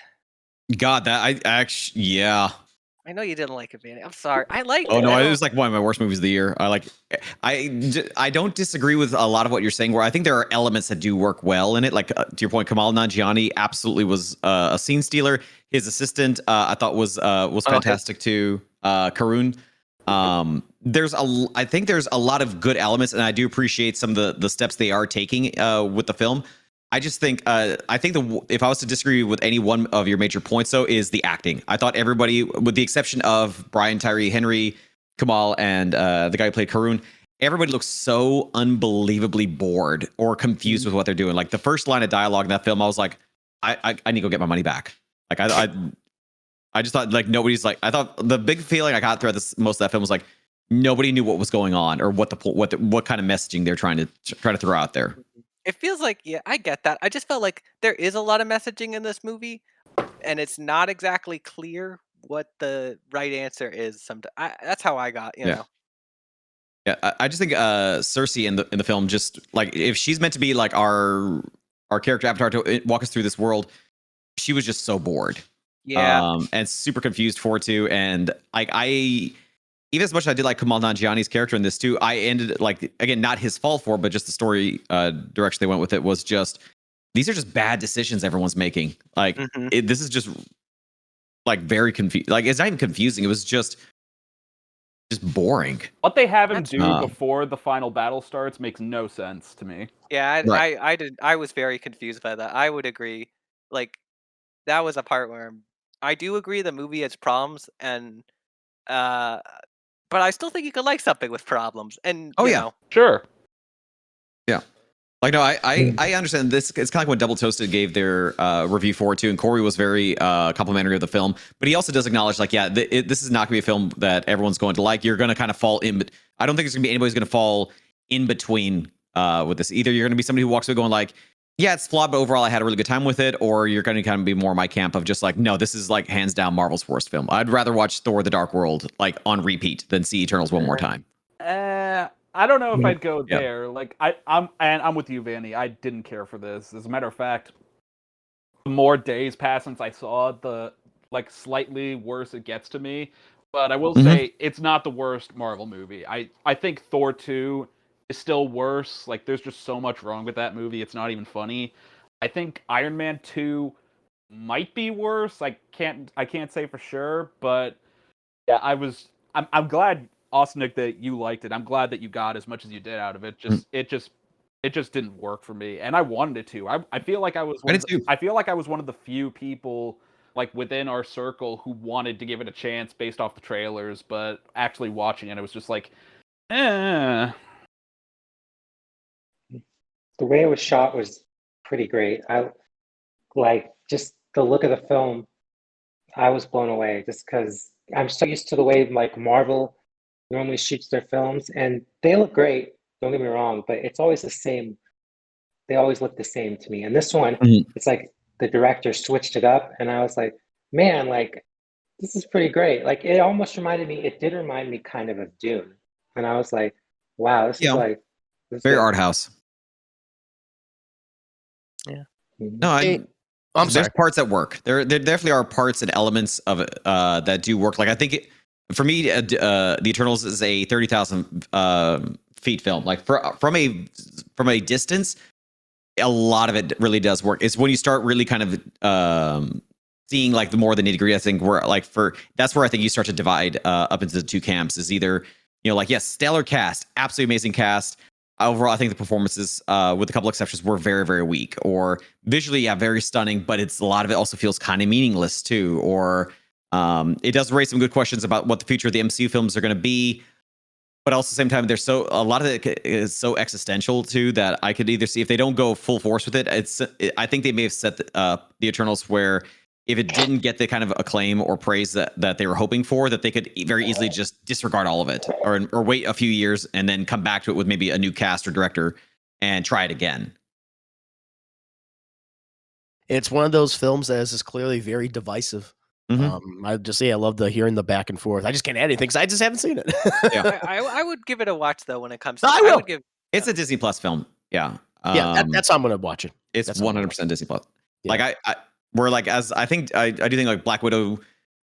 that I actually, yeah. I know you didn't like Evangelion. I'm sorry. I liked it. Oh no, I it was like one of my worst movies of the year. I don't disagree with a lot of what you're saying. Where I think there are elements that do work well in it. Like to your point, Kamal Nanjiani absolutely was a scene stealer. His assistant, I thought was fantastic too. Karun. I think there's a lot of good elements, and I do appreciate some of the steps they are taking with the film. I just think if I was to disagree with any one of your major points, though, is the acting. I thought everybody, with the exception of Brian Tyree Henry, Kamal, and the guy who played Karun, everybody looks so unbelievably bored or confused with what they're doing. Like the first line of dialogue in that film, I was like, I need to go get my money back. Like I just thought like nobody's like. I thought the big feeling I got throughout most of that film was like nobody knew what was going on or what kind of messaging they're trying to throw out there. It feels like, yeah, I get that. I just felt like there is a lot of messaging in this movie, and it's not exactly clear what the right answer is. That's how I got, you know. Yeah, I just think Cersei in the film, just like if she's meant to be like our character avatar to walk us through this world, she was just so bored. Yeah. And super confused for it too. And like even as much as I did like Kamal Nanjiani's character in this too, I ended like, again, not his fault for, but just the story direction they went with it was just, these are just bad decisions everyone's making. Like this is just like very confusing. Like it's not even confusing. It was just boring. What they have him do before the final battle starts makes no sense to me. Yeah, I was very confused by that. I would agree. Like that was a part where I do agree the movie has problems, and but I still think you could like something with problems. And you know. Sure. Yeah. Like, no, I understand this. It's kind of like when Double Toasted gave their review for it too. And Corey was very complimentary of the film, but he also does acknowledge like, yeah, this is not going to be a film that everyone's going to like. You're going to kind of fall in. I don't think there's going to be anybody's going to fall in between with this. Either you're going to be somebody who walks away going like, yeah, it's flawed, but overall I had a really good time with it. Or you're going to kind of be more my camp of just like, no, this is like hands down Marvel's worst film. I'd rather watch Thor: The Dark World like on repeat than see Eternals one more time. I don't know if I'd go there. Like I'm with you, Vanny. I didn't care for this. As a matter of fact, the more days pass since I saw it, the like slightly worse it gets to me. But I will say it's not the worst Marvel movie. I think Thor 2 is still worse. Like there's just so much wrong with that movie. It's not even funny. I think Iron Man 2 might be worse. I can't say for sure, but yeah, I'm glad, Austin, that you liked it. I'm glad that you got as much as you did out of it. It just didn't work for me, and I wanted it to. I feel like I was one of the few people like within our circle who wanted to give it a chance based off the trailers, but actually watching it, it was just like, The way it was shot was pretty great. I like just the look of the film. I was blown away just because I'm so used to the way like Marvel normally shoots their films, and they look great. Don't get me wrong, but it's always the same. They always look the same to me. And this one, it's like the director switched it up, and I was like, man, like this is pretty great. Like it almost reminded me. It did remind me kind of Dune, and I was like, wow, this is like very art house. Yeah. No, I'm sorry. There's parts that work. There definitely are parts and elements of it that do work. Like I think for me, the Eternals is a 30,000 feet film. Like from a distance, a lot of it really does work. It's when you start really kind of seeing like the more the nitty-gritty, I think that's where I think you start to divide up into the two camps. Is either like yes, stellar cast, absolutely amazing cast. Overall, I think the performances, with a couple exceptions, were very, very weak. Or visually, yeah, very stunning, but a lot of it also feels kind of meaningless too. Or it does raise some good questions about what the future of the MCU films are going to be. But also at the same time, a lot of it is so existential too that I could either see if they don't go full force with it. I think they may have set the Eternals where if it didn't get the kind of acclaim or praise that they were hoping for, that they could very easily just disregard all of it or wait a few years and then come back to it with maybe a new cast or director and try it again. It's one of those films that is clearly very divisive. I love hearing the back and forth. I just can't add anything because I just haven't seen it. I would give it a watch though when it comes to I will. It's a Disney Plus film. Yeah. That's how I'm going to watch it. It's 100% Disney Plus. Yeah. Like I do think like Black Widow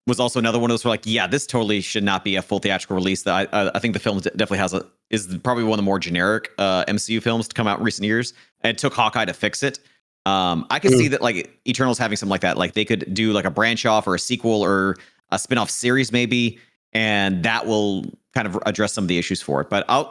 was also another one of those where like, yeah, this totally should not be a full theatrical release. That I think the film definitely is probably one of the more generic MCU films to come out in recent years, and it took Hawkeye to fix it. I could see that like Eternals having something like that. Like they could do like a branch off or a sequel or a spin-off series maybe, and that will kind of address some of the issues for it. But not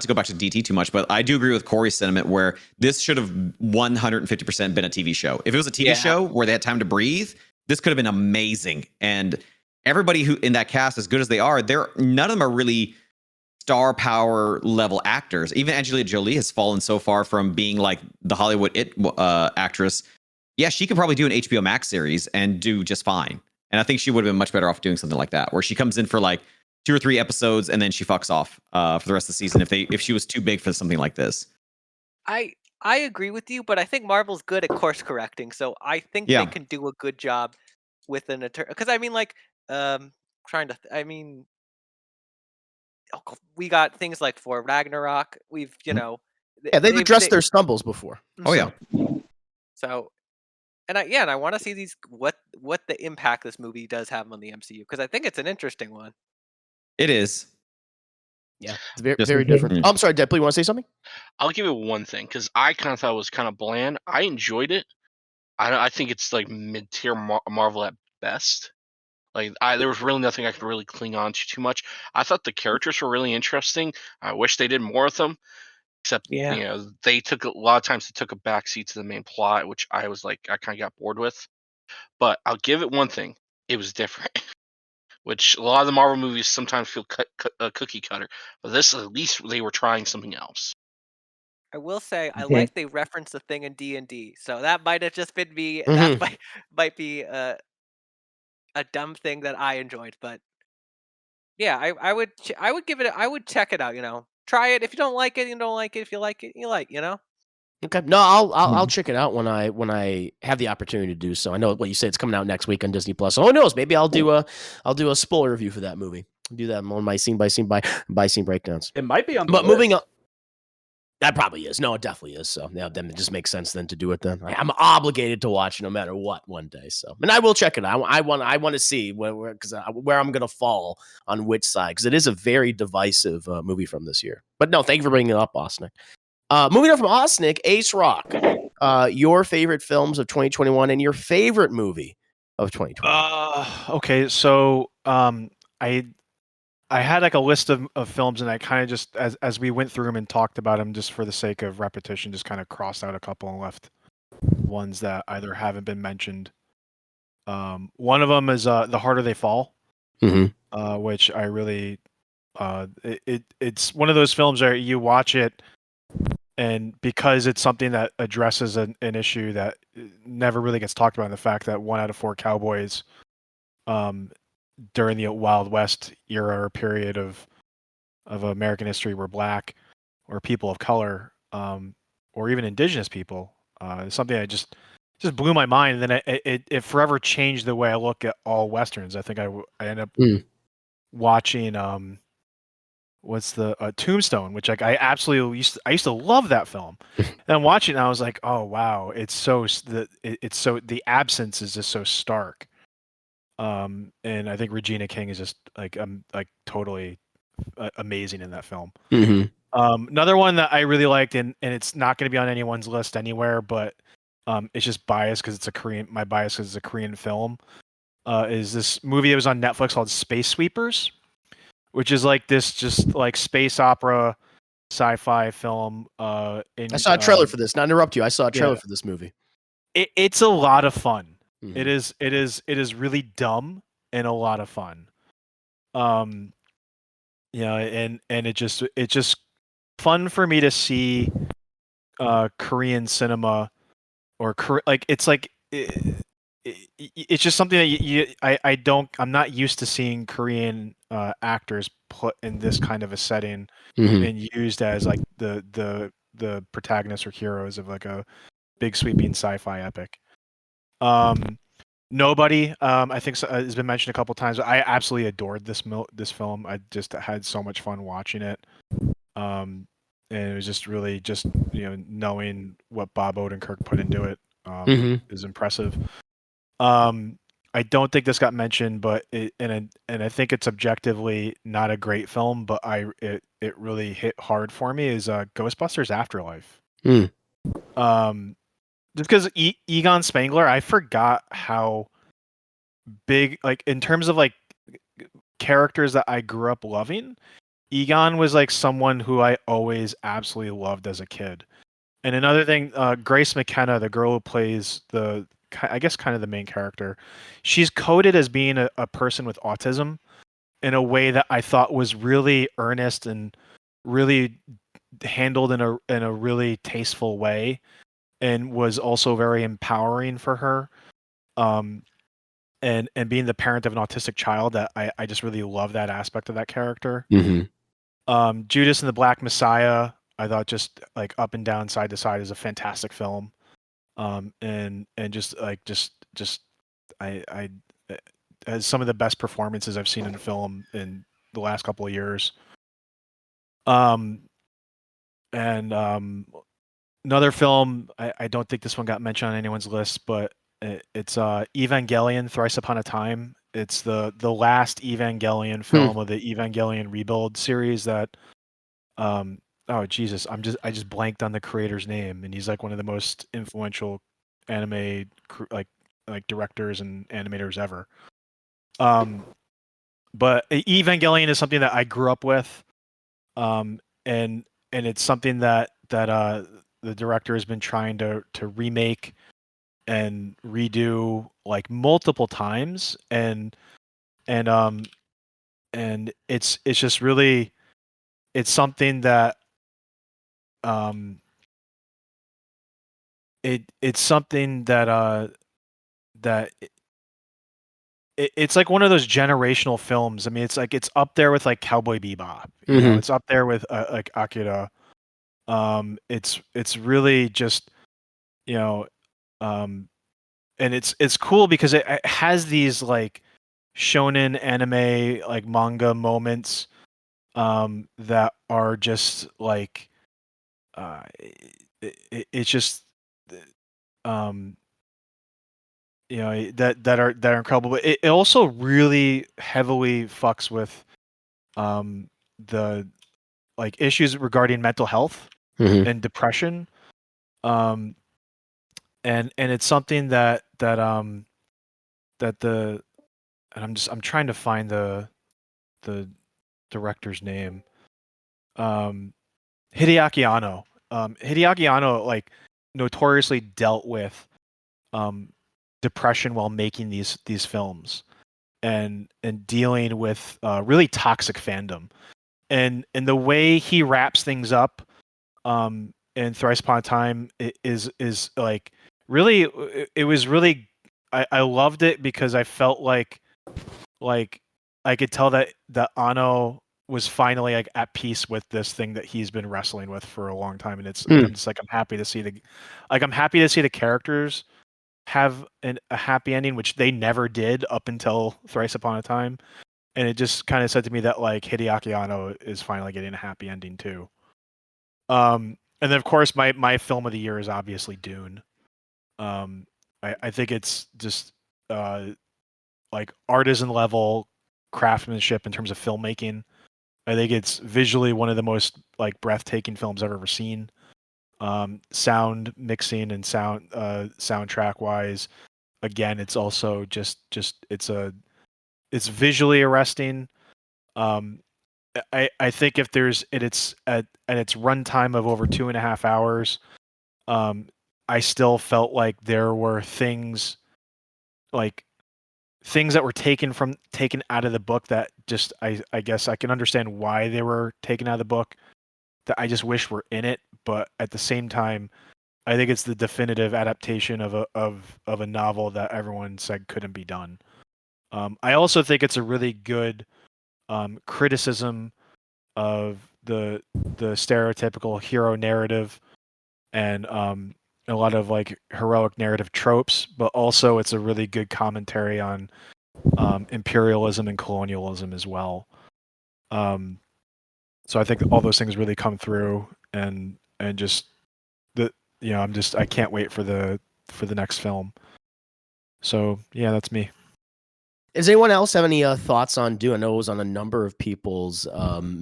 to go back to DT too much, but I do agree with Corey's sentiment where this should have 150% been a TV show. If it was a TV show where they had time to breathe, this could have been amazing. And everybody who in that cast, as good as they are, none of them are really star power level actors. Even Angelina Jolie has fallen so far from being like the Hollywood actress. Yeah, she could probably do an HBO Max series and do just fine. And I think she would have been much better off doing something like that, where she comes in for like 2 or 3 episodes and then she fucks off for the rest of the season if she was too big for something like this. I agree with you, but I think Marvel's good at course correcting, so I think they can do a good job with an attorney. Because I mean, like, we got things like for Ragnarok. We've they've addressed their stumbles before. Oh yeah. So, and I want to see what the impact this movie does have on the MCU, because I think it's an interesting one. It is. Yeah, it's very different. I'm sorry, Deadpool, you want to say something? I'll give it one thing, because I kind of thought it was kind of bland. I enjoyed it. I think it's like mid-tier Marvel at best. Like there was really nothing I could really cling on to too much. I thought the characters were really interesting. I wish they did more with them. Except they took a lot of times they took a backseat to the main plot, which I was like I kind of got bored with. But I'll give it one thing: it was different. Which a lot of the Marvel movies sometimes feel cookie cutter, but this at least they were trying something else. I will say I like they referenced the thing in D&D, so that might have just been me. That might be a dumb thing that I enjoyed, but yeah, I would give it. I would check it out. Try it. If you don't like it, you don't like it. If you like it, you like. Okay. No, I'll check it out when I have the opportunity to do so. I know what you say, it's coming out next week on Disney Plus. So who knows? Maybe I'll do a spoiler review for that movie. I'll do that on my scene by scene breakdowns. It might be on, but moving on. That probably is. No, it definitely is. So now then it just makes sense then to do it then. I'm obligated to watch no matter what one day. So, and I will check it out. I want to see where I'm going to fall on which side, because it is a very divisive movie from this year. But no, thank you for bringing it up, Osnick. Moving on from Osnick, Ace Rock, your favorite films of 2021 and your favorite movie of 2021. Okay, so I had like a list of films, and I kind of just as we went through them and talked about them, just for the sake of repetition, just kind of crossed out a couple and left ones that either haven't been mentioned. One of them is The Harder They Fall, which I really it's one of those films where you watch it, and because it's something that addresses an issue that never really gets talked about, in the fact that 1 out of 4 cowboys during the Wild West era or period of American history were black or people of color, or even indigenous people. Something that just blew my mind, and then it forever changed the way I look at all Westerns. I think I ended up watching what's the Tombstone, which like I absolutely used to love that film. And watching it, I was like, oh wow, it's so the absence is just so stark. And I think Regina King is just like totally amazing in that film. Another one that I really liked, and it's not going to be on anyone's list anywhere, but it's just biased because it's a Korean. My bias is a Korean film. Is this movie that was on Netflix called Space Sweepers, which is like this just like space opera sci-fi film. I saw a trailer for this. Not interrupt you. I saw a trailer for this movie. It's a lot of fun. It is really dumb and a lot of fun. And it's just fun for me to see Korean cinema, or it's just something that I'm not used to seeing Korean actors put in this kind of a setting and used as like the protagonists or heroes of like a big sweeping sci-fi epic. Nobody, I think has been mentioned a couple times. I absolutely adored this film. I just had so much fun watching it. And it was just really knowing what Bob Odenkirk put into it is impressive. I don't think this got mentioned, but and I think it's objectively not a great film, but it really hit hard for me is Ghostbusters Afterlife. Mm. Just because Egon Spengler, I forgot how big, like in terms of like characters that I grew up loving, Egon was like someone who I always absolutely loved as a kid. And another thing, Grace McKenna, the girl who plays I guess kind of the main character, she's coded as being a person with autism in a way that I thought was really earnest and really handled in a really tasteful way, and was also very empowering for her. And being the parent of an autistic child, that I just really love that aspect of that character. Mm-hmm. Judas and the Black Messiah, I thought just like up and down, side to side, is a fantastic film. And just I has some of the best performances I've seen in a film in the last couple of years. Another film, I don't think this one got mentioned on anyone's list, but it's Evangelion: Thrice Upon a Time. It's the last Evangelion film of the Evangelion Rebuild series that oh Jesus, I just blanked on the creator's name, and he's like one of the most influential anime like directors and animators ever. But Evangelion is something that I grew up with, and it's something that the director has been trying to remake and redo like multiple times, and it's just really, it's something that it's something that it's like one of those generational films. I mean, it's like it's up there with like Cowboy Bebop. You know, it's up there with like Akira. It's really just, you know, and it's cool because it has these like shonen anime like manga moments that are just like it's just you know, that are incredible, but it also really heavily fucks with the like issues regarding mental health and depression, and it's something that the, and I'm trying to find the director's name, Hideaki Anno. Hideaki Anno like notoriously dealt with depression while making these films, and dealing with really toxic fandom, and the way he wraps things up in Thrice Upon a Time is like really, it was really, I loved it because I felt like I could tell that Anno was finally like at peace with this thing that he's been wrestling with for a long time, and it's I'm just like, I'm happy to see the characters have a happy ending, which they never did up until Thrice Upon a Time, and it just kind of said to me that like Hideaki Anno is finally getting a happy ending too. And then of course my film of the year is obviously Dune. I think it's just like artisan level craftsmanship in terms of filmmaking. I think it's visually one of the most like breathtaking films I've ever seen. Sound mixing and soundtrack wise, again, it's also just it's visually arresting. I think if there's at its runtime of over 2.5 hours, I still felt like there were things that were taken out of the book that just I guess I can understand why they were taken out of the book, that I just wish were in it, but at the same time, I think it's the definitive adaptation of a novel that everyone said couldn't be done. I also think it's a really good criticism of the stereotypical hero narrative and a lot of like heroic narrative tropes, but also it's a really good commentary on imperialism and colonialism as well. So I think all those things really come through, and just I can't wait for the next film. So yeah, that's me. Does anyone else have any thoughts on Dune? I know it was on a number of people's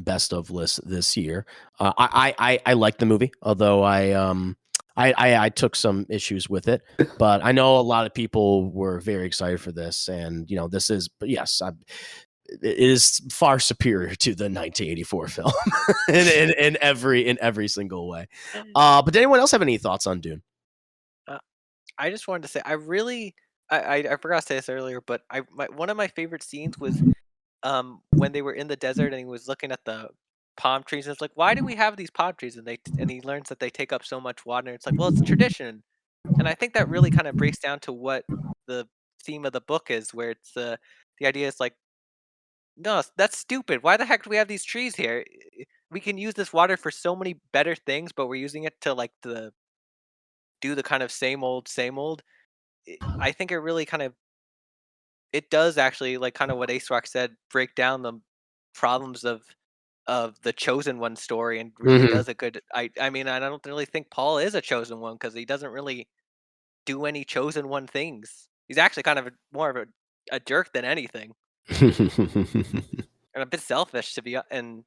best of lists this year. I like the movie, although I took some issues with it, but I know a lot of people were very excited for this, and this is, but yes, it is far superior to the 1984 film in every single way. But did anyone else have any thoughts on Dune? I just wanted to say I forgot to say this earlier, but one of my favorite scenes was when they were in the desert and he was looking at the palm trees and it's like, why do we have these palm trees? And he learns that they take up so much water. And it's like, well, it's tradition. And I think that really kind of breaks down to what the theme of the book is, where it's the idea is like, no, that's stupid. Why the heck do we have these trees here? We can use this water for so many better things, but we're using it to like do the kind of same old, same old. I think it really kind of it does actually, like kind of what Ace Rock said, break down the problems of the chosen one story, and really does a good. I mean, I don't really think Paul is a chosen one because he doesn't really do any chosen one things. He's actually kind of more of a jerk than anything, and a bit selfish to be. And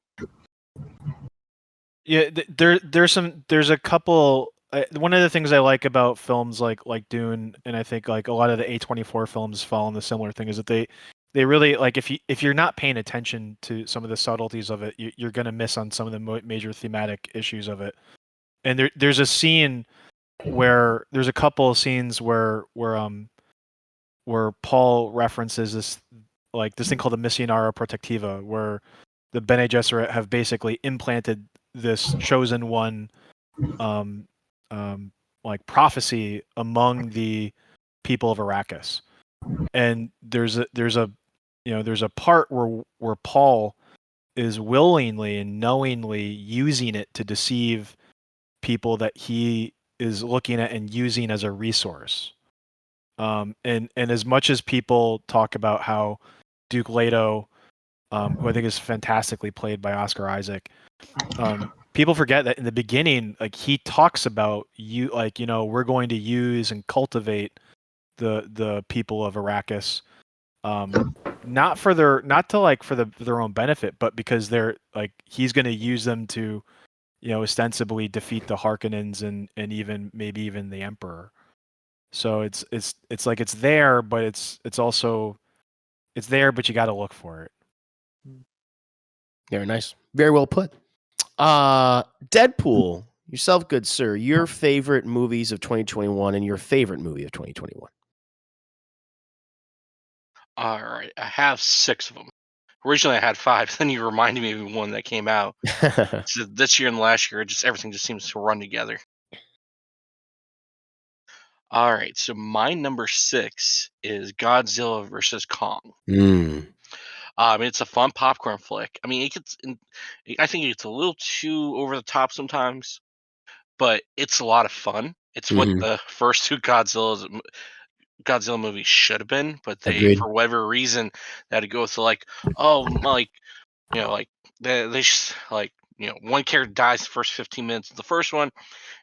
yeah, there's a couple. One of the things I like about films like Dune, and I think like a lot of the A24 films fall in the similar thing, is that they really, like, if you're not paying attention to some of the subtleties of it, you're going to miss on some of the major thematic issues of it. And there's a scene where there's a couple of scenes where Paul references this thing called the Missionara Protectiva, where the Bene Gesserit have basically implanted this chosen one like prophecy among the people of Arrakis. And there's a part where Paul is willingly and knowingly using it to deceive people that he is looking at and using as a resource. And as much as people talk about how Duke Leto, who I think is fantastically played by Oscar Isaac, people forget that in the beginning, like, he talks about we're going to use and cultivate the people of Arrakis, not for their own benefit, but because they're like, he's going to use them to, ostensibly defeat the Harkonnens and even maybe even the Emperor. So it's like it's there, but it's also it's there, but you got to look for it. Very nice. Very well put. Deadpool, yourself, good sir, your favorite movies of 2021 and your favorite movie of 2021. All right, I have 6 of them. Originally, I had 5. Then you reminded me of one that came out so this year and last year. Everything just seems to run together. All right, so my number 6 is Godzilla versus Kong. It's a fun popcorn flick. I mean, I think it's a little too over the top sometimes, but it's a lot of fun. It's what the first 2 Godzilla movies should have been, but Agreed. for whatever reason, they had to go to like, they just one character dies the first 15 minutes of the first one,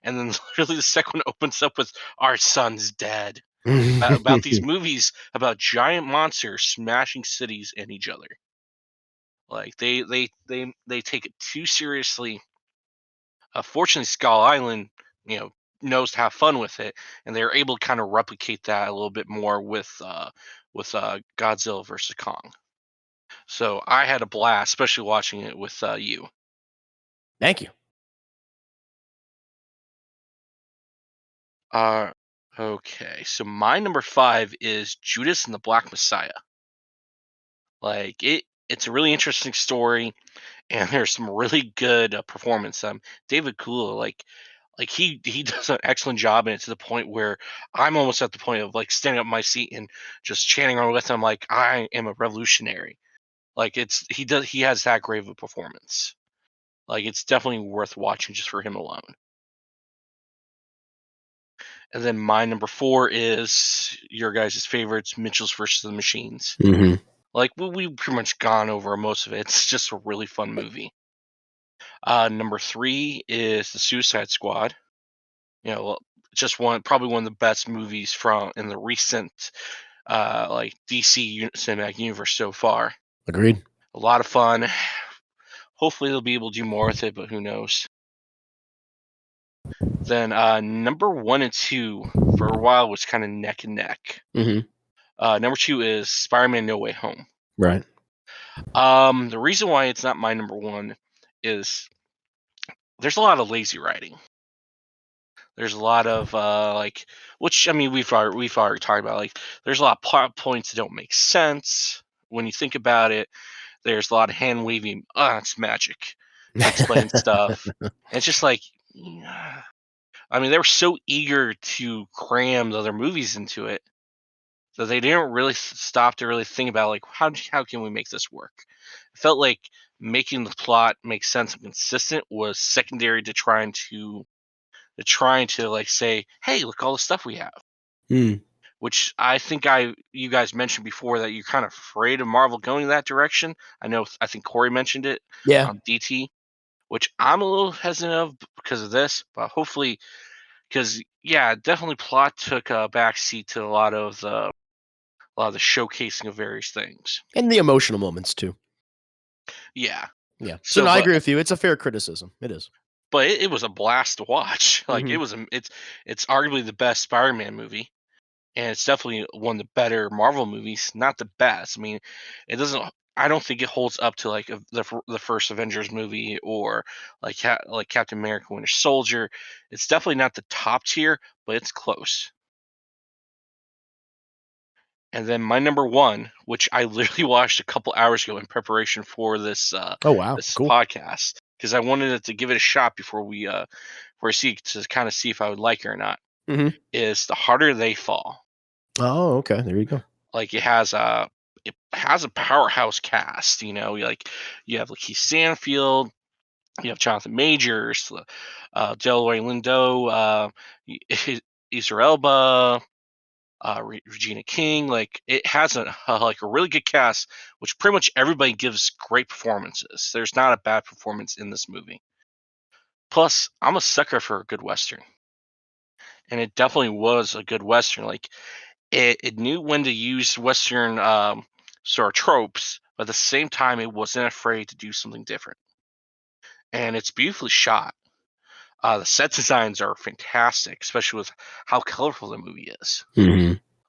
and then literally the second one opens up with "Our son's dead." about these movies about giant monsters smashing cities and each other. Like they take it too seriously. Fortunately, Skull Island, knows to have fun with it, and they're able to kind of replicate that a little bit more with Godzilla versus Kong. So I had a blast, especially watching it with you. Thank you. Okay, so my number 5 is Judas and the Black Messiah. Like it's a really interesting story, and there's some really good performance. David Kula, like he does an excellent job, and it's to the point where I'm almost at the point of like standing up in my seat and just chanting on with him, like I am a revolutionary. Like he has that great of a performance. Like it's definitely worth watching just for him alone. And then my number 4 is your guys' favorites, Mitchell's versus the Machines. Like we've pretty much gone over most of it. It's just a really fun movie. Number 3 is the Suicide Squad. Just probably one of the best movies in the recent like DC Cinematic Universe so far. Agreed. A lot of fun. Hopefully they'll be able to do more with it, but who knows. Then number 1 and 2 for a while was kind of neck and neck. Number 2 is Spider-Man No Way Home. Right. The reason why it's not my number 1 is there's a lot of lazy writing. There's a lot of which I mean we've already talked about. Like there's a lot of plot points that don't make sense when you think about it. There's a lot of hand waving. It's magic. Explain stuff. And it's just like, I mean, they were so eager to cram the other movies into it that they didn't really stop to really think about like how can we make this work. It felt like making the plot make sense and consistent was secondary to trying to like say, hey, look all the stuff we have. Which I think you guys mentioned before that you're kind of afraid of Marvel going that direction. I think Corey mentioned it on DT, which I'm a little hesitant of because of this, but hopefully, because definitely plot took a backseat to a lot of the showcasing of various things and the emotional moments too. Yeah. So I agree with you. It's a fair criticism. It is. But it was a blast to watch. Like it's arguably the best Spider-Man movie. And it's definitely one of the better Marvel movies. Not the best. I mean, it doesn't. I don't think it holds up to like the first Avengers movie or like Captain America: Winter Soldier. It's definitely not the top tier, but it's close. And then my number 1, which I literally watched a couple hours ago in preparation for this this podcast, because I wanted to give it a shot before we see if I would like it or not. Is The Harder They Fall. Oh, okay. There you go. Like it has a powerhouse cast. You know, you have Lakeith Stanfield, you have Jonathan Majors, Delroy Lindo, Idris Elba, Regina King. Like it has a really good cast, which pretty much everybody gives great performances. There's not a bad performance in this movie. Plus, I'm a sucker for a good Western. And it definitely was a good Western. Like it knew when to use Western sort of tropes, but at the same time, it wasn't afraid to do something different. And it's beautifully shot. The set designs are fantastic, especially with how colorful the movie is.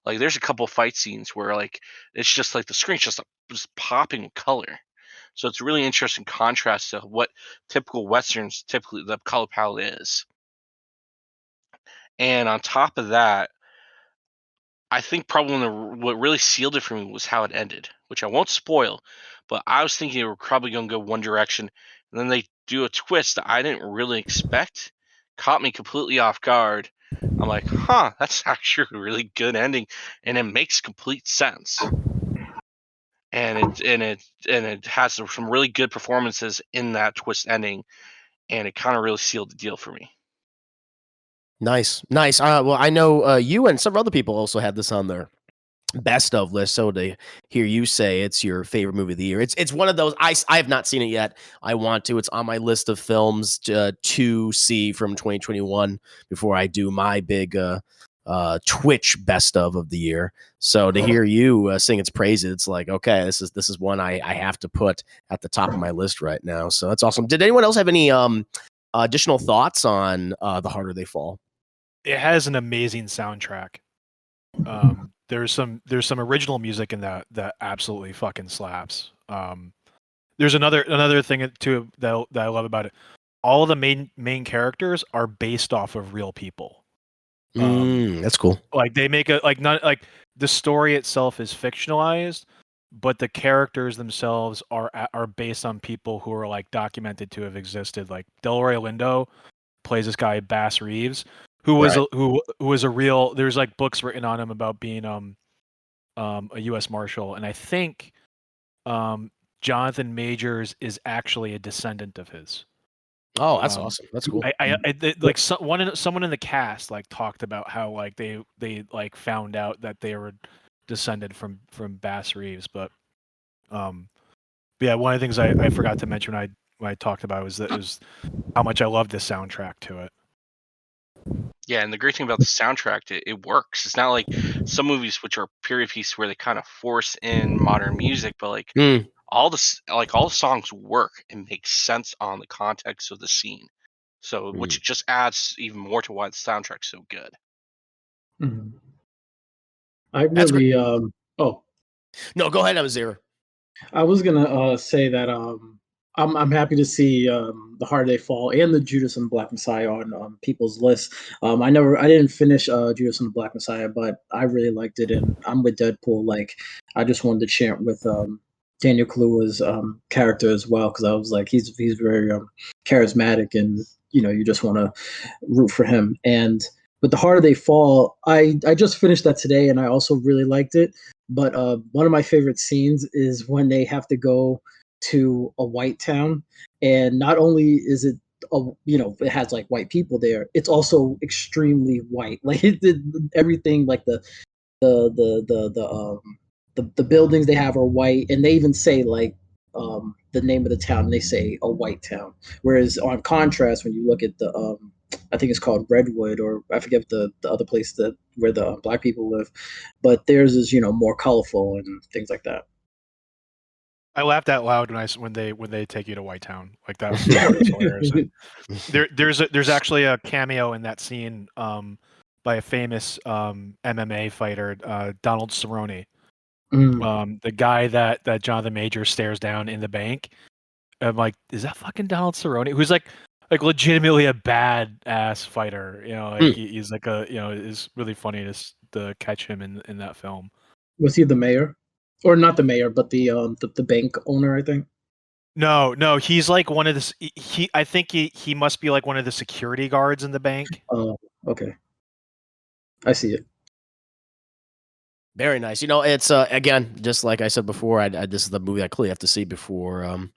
Like there's a couple fight scenes where like it's just like the screen's just popping with color. So it's really interesting contrast to what typical Westerns typically the color palette is. And on top of that, I think probably what really sealed it for me was how it ended, which I won't spoil, but I was thinking they were probably going to go one direction, and then they do a twist that I didn't really expect, caught me completely off guard. I'm like, that's actually a really good ending, and it makes complete sense. And it has some really good performances in that twist ending, and it kind of really sealed the deal for me. Nice. Well, I know you and some other people also had this on their best of list. So to hear you say it's your favorite movie of the year, it's one of those. I have not seen it yet. I want to. It's on my list of films to see from 2021 before I do my big Twitch best of the year. So to hear you sing its praises, it's like, okay, this is one I have to put at the top of my list right now. So that's awesome. Did anyone else have any additional thoughts on The Harder They Fall? It has an amazing soundtrack. There's some original music in that absolutely fucking slaps. There's another thing too that I love about it. All of the main characters are based off of real people. That's cool. Like they make the story itself is fictionalized, but the characters themselves are based on people who are like documented to have existed. Like Delroy Lindo plays this guy Bass Reeves, who was a real. There's like books written on him about being a U.S. Marshal, and I think Jonathan Majors is actually a descendant of his. Oh, that's awesome. That's cool. Someone in the cast like talked about how like they like found out that they were descended from Bass Reeves, but yeah, one of the things I forgot to mention when I talked about was how much I love the soundtrack to it. Yeah, and the great thing about the soundtrack, it works. It's not like some movies which are period piece where they kind of force in modern music, but like all the songs work and make sense on the context of the scene. So which just adds even more to why the soundtrack's so good. Mhm. I really oh No, go ahead, Zero. I was gonna say that I'm happy to see the Harder They Fall and the Judas and the Black Messiah on people's list. I didn't finish Judas and the Black Messiah, but I really liked it, and I'm with Deadpool. Like I just wanted to chant with Daniel Kaluuya's character as well, because I was like, he's very charismatic, and you just want to root for him. And with the Harder They Fall, I just finished that today, and I also really liked it. But one of my favorite scenes is when they have to go to a white town, and not only is it it has like white people there, it's also extremely white. Like everything, like the buildings they have are white, and they even say like the name of the town, they say a white town. Whereas on contrast, when you look at the I think it's called Redwood, or I forget the other place that where the black people live, but theirs is more colorful and things like that. I laughed out loud when they take you to White Town. Like that was hilarious. There's actually a cameo in that scene by a famous MMA fighter, Donald Cerrone. The guy that Jonathan Majors stares down in the bank. I'm like, is that fucking Donald Cerrone? Who's like legitimately a bad ass fighter. He's like it's really funny to catch him in that film. Was he the mayor? Or not the mayor, but the bank owner, I think. No, he's like one of the. I think he must be like one of the security guards in the bank. Oh, okay. I see it. Very nice. It's again, just like I said before, this is the movie I clearly have to see before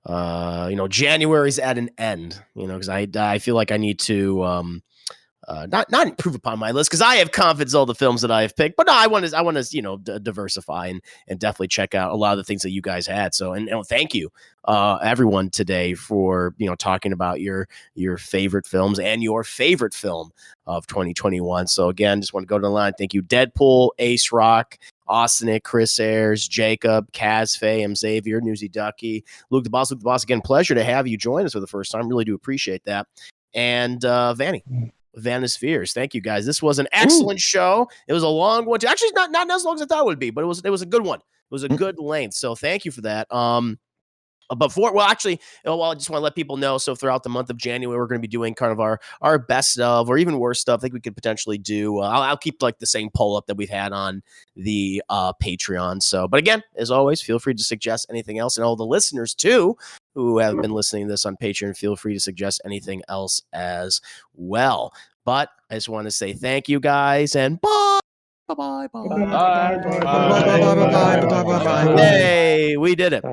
January's at an end. Because I feel like I need to not improve upon my list, because I have confidence in all the films that I have picked, but no, I want to diversify and definitely check out a lot of the things that you guys had. So and thank you everyone today for talking about your favorite films and your favorite film of 2021. So again, just want to go to the line. Thank you, Deadpool, Ace Rock, Austinic, Chris Ayers, Jacob, Kaz, Faye, Xavier, Newsy Ducky, Luke the Boss. Again, pleasure to have you join us for the first time. Really do appreciate that. And Vanny. Vanispheres. Thank you guys. This was an excellent show. It was a long one. Actually, not as long as I thought it would be, but it was a good one. It was a good length. So thank you for that. I just want to let people know. So throughout the month of January, we're going to be doing kind of our best of, or even worst stuff. I think we could potentially do. I'll keep like the same poll up that we've had on the Patreon. So, but again, as always, feel free to suggest anything else, and all the listeners too who have been listening to this on Patreon, feel free to suggest anything else as well. But I just want to say thank you guys, and bye. Bye. Bye. Hey, we did it.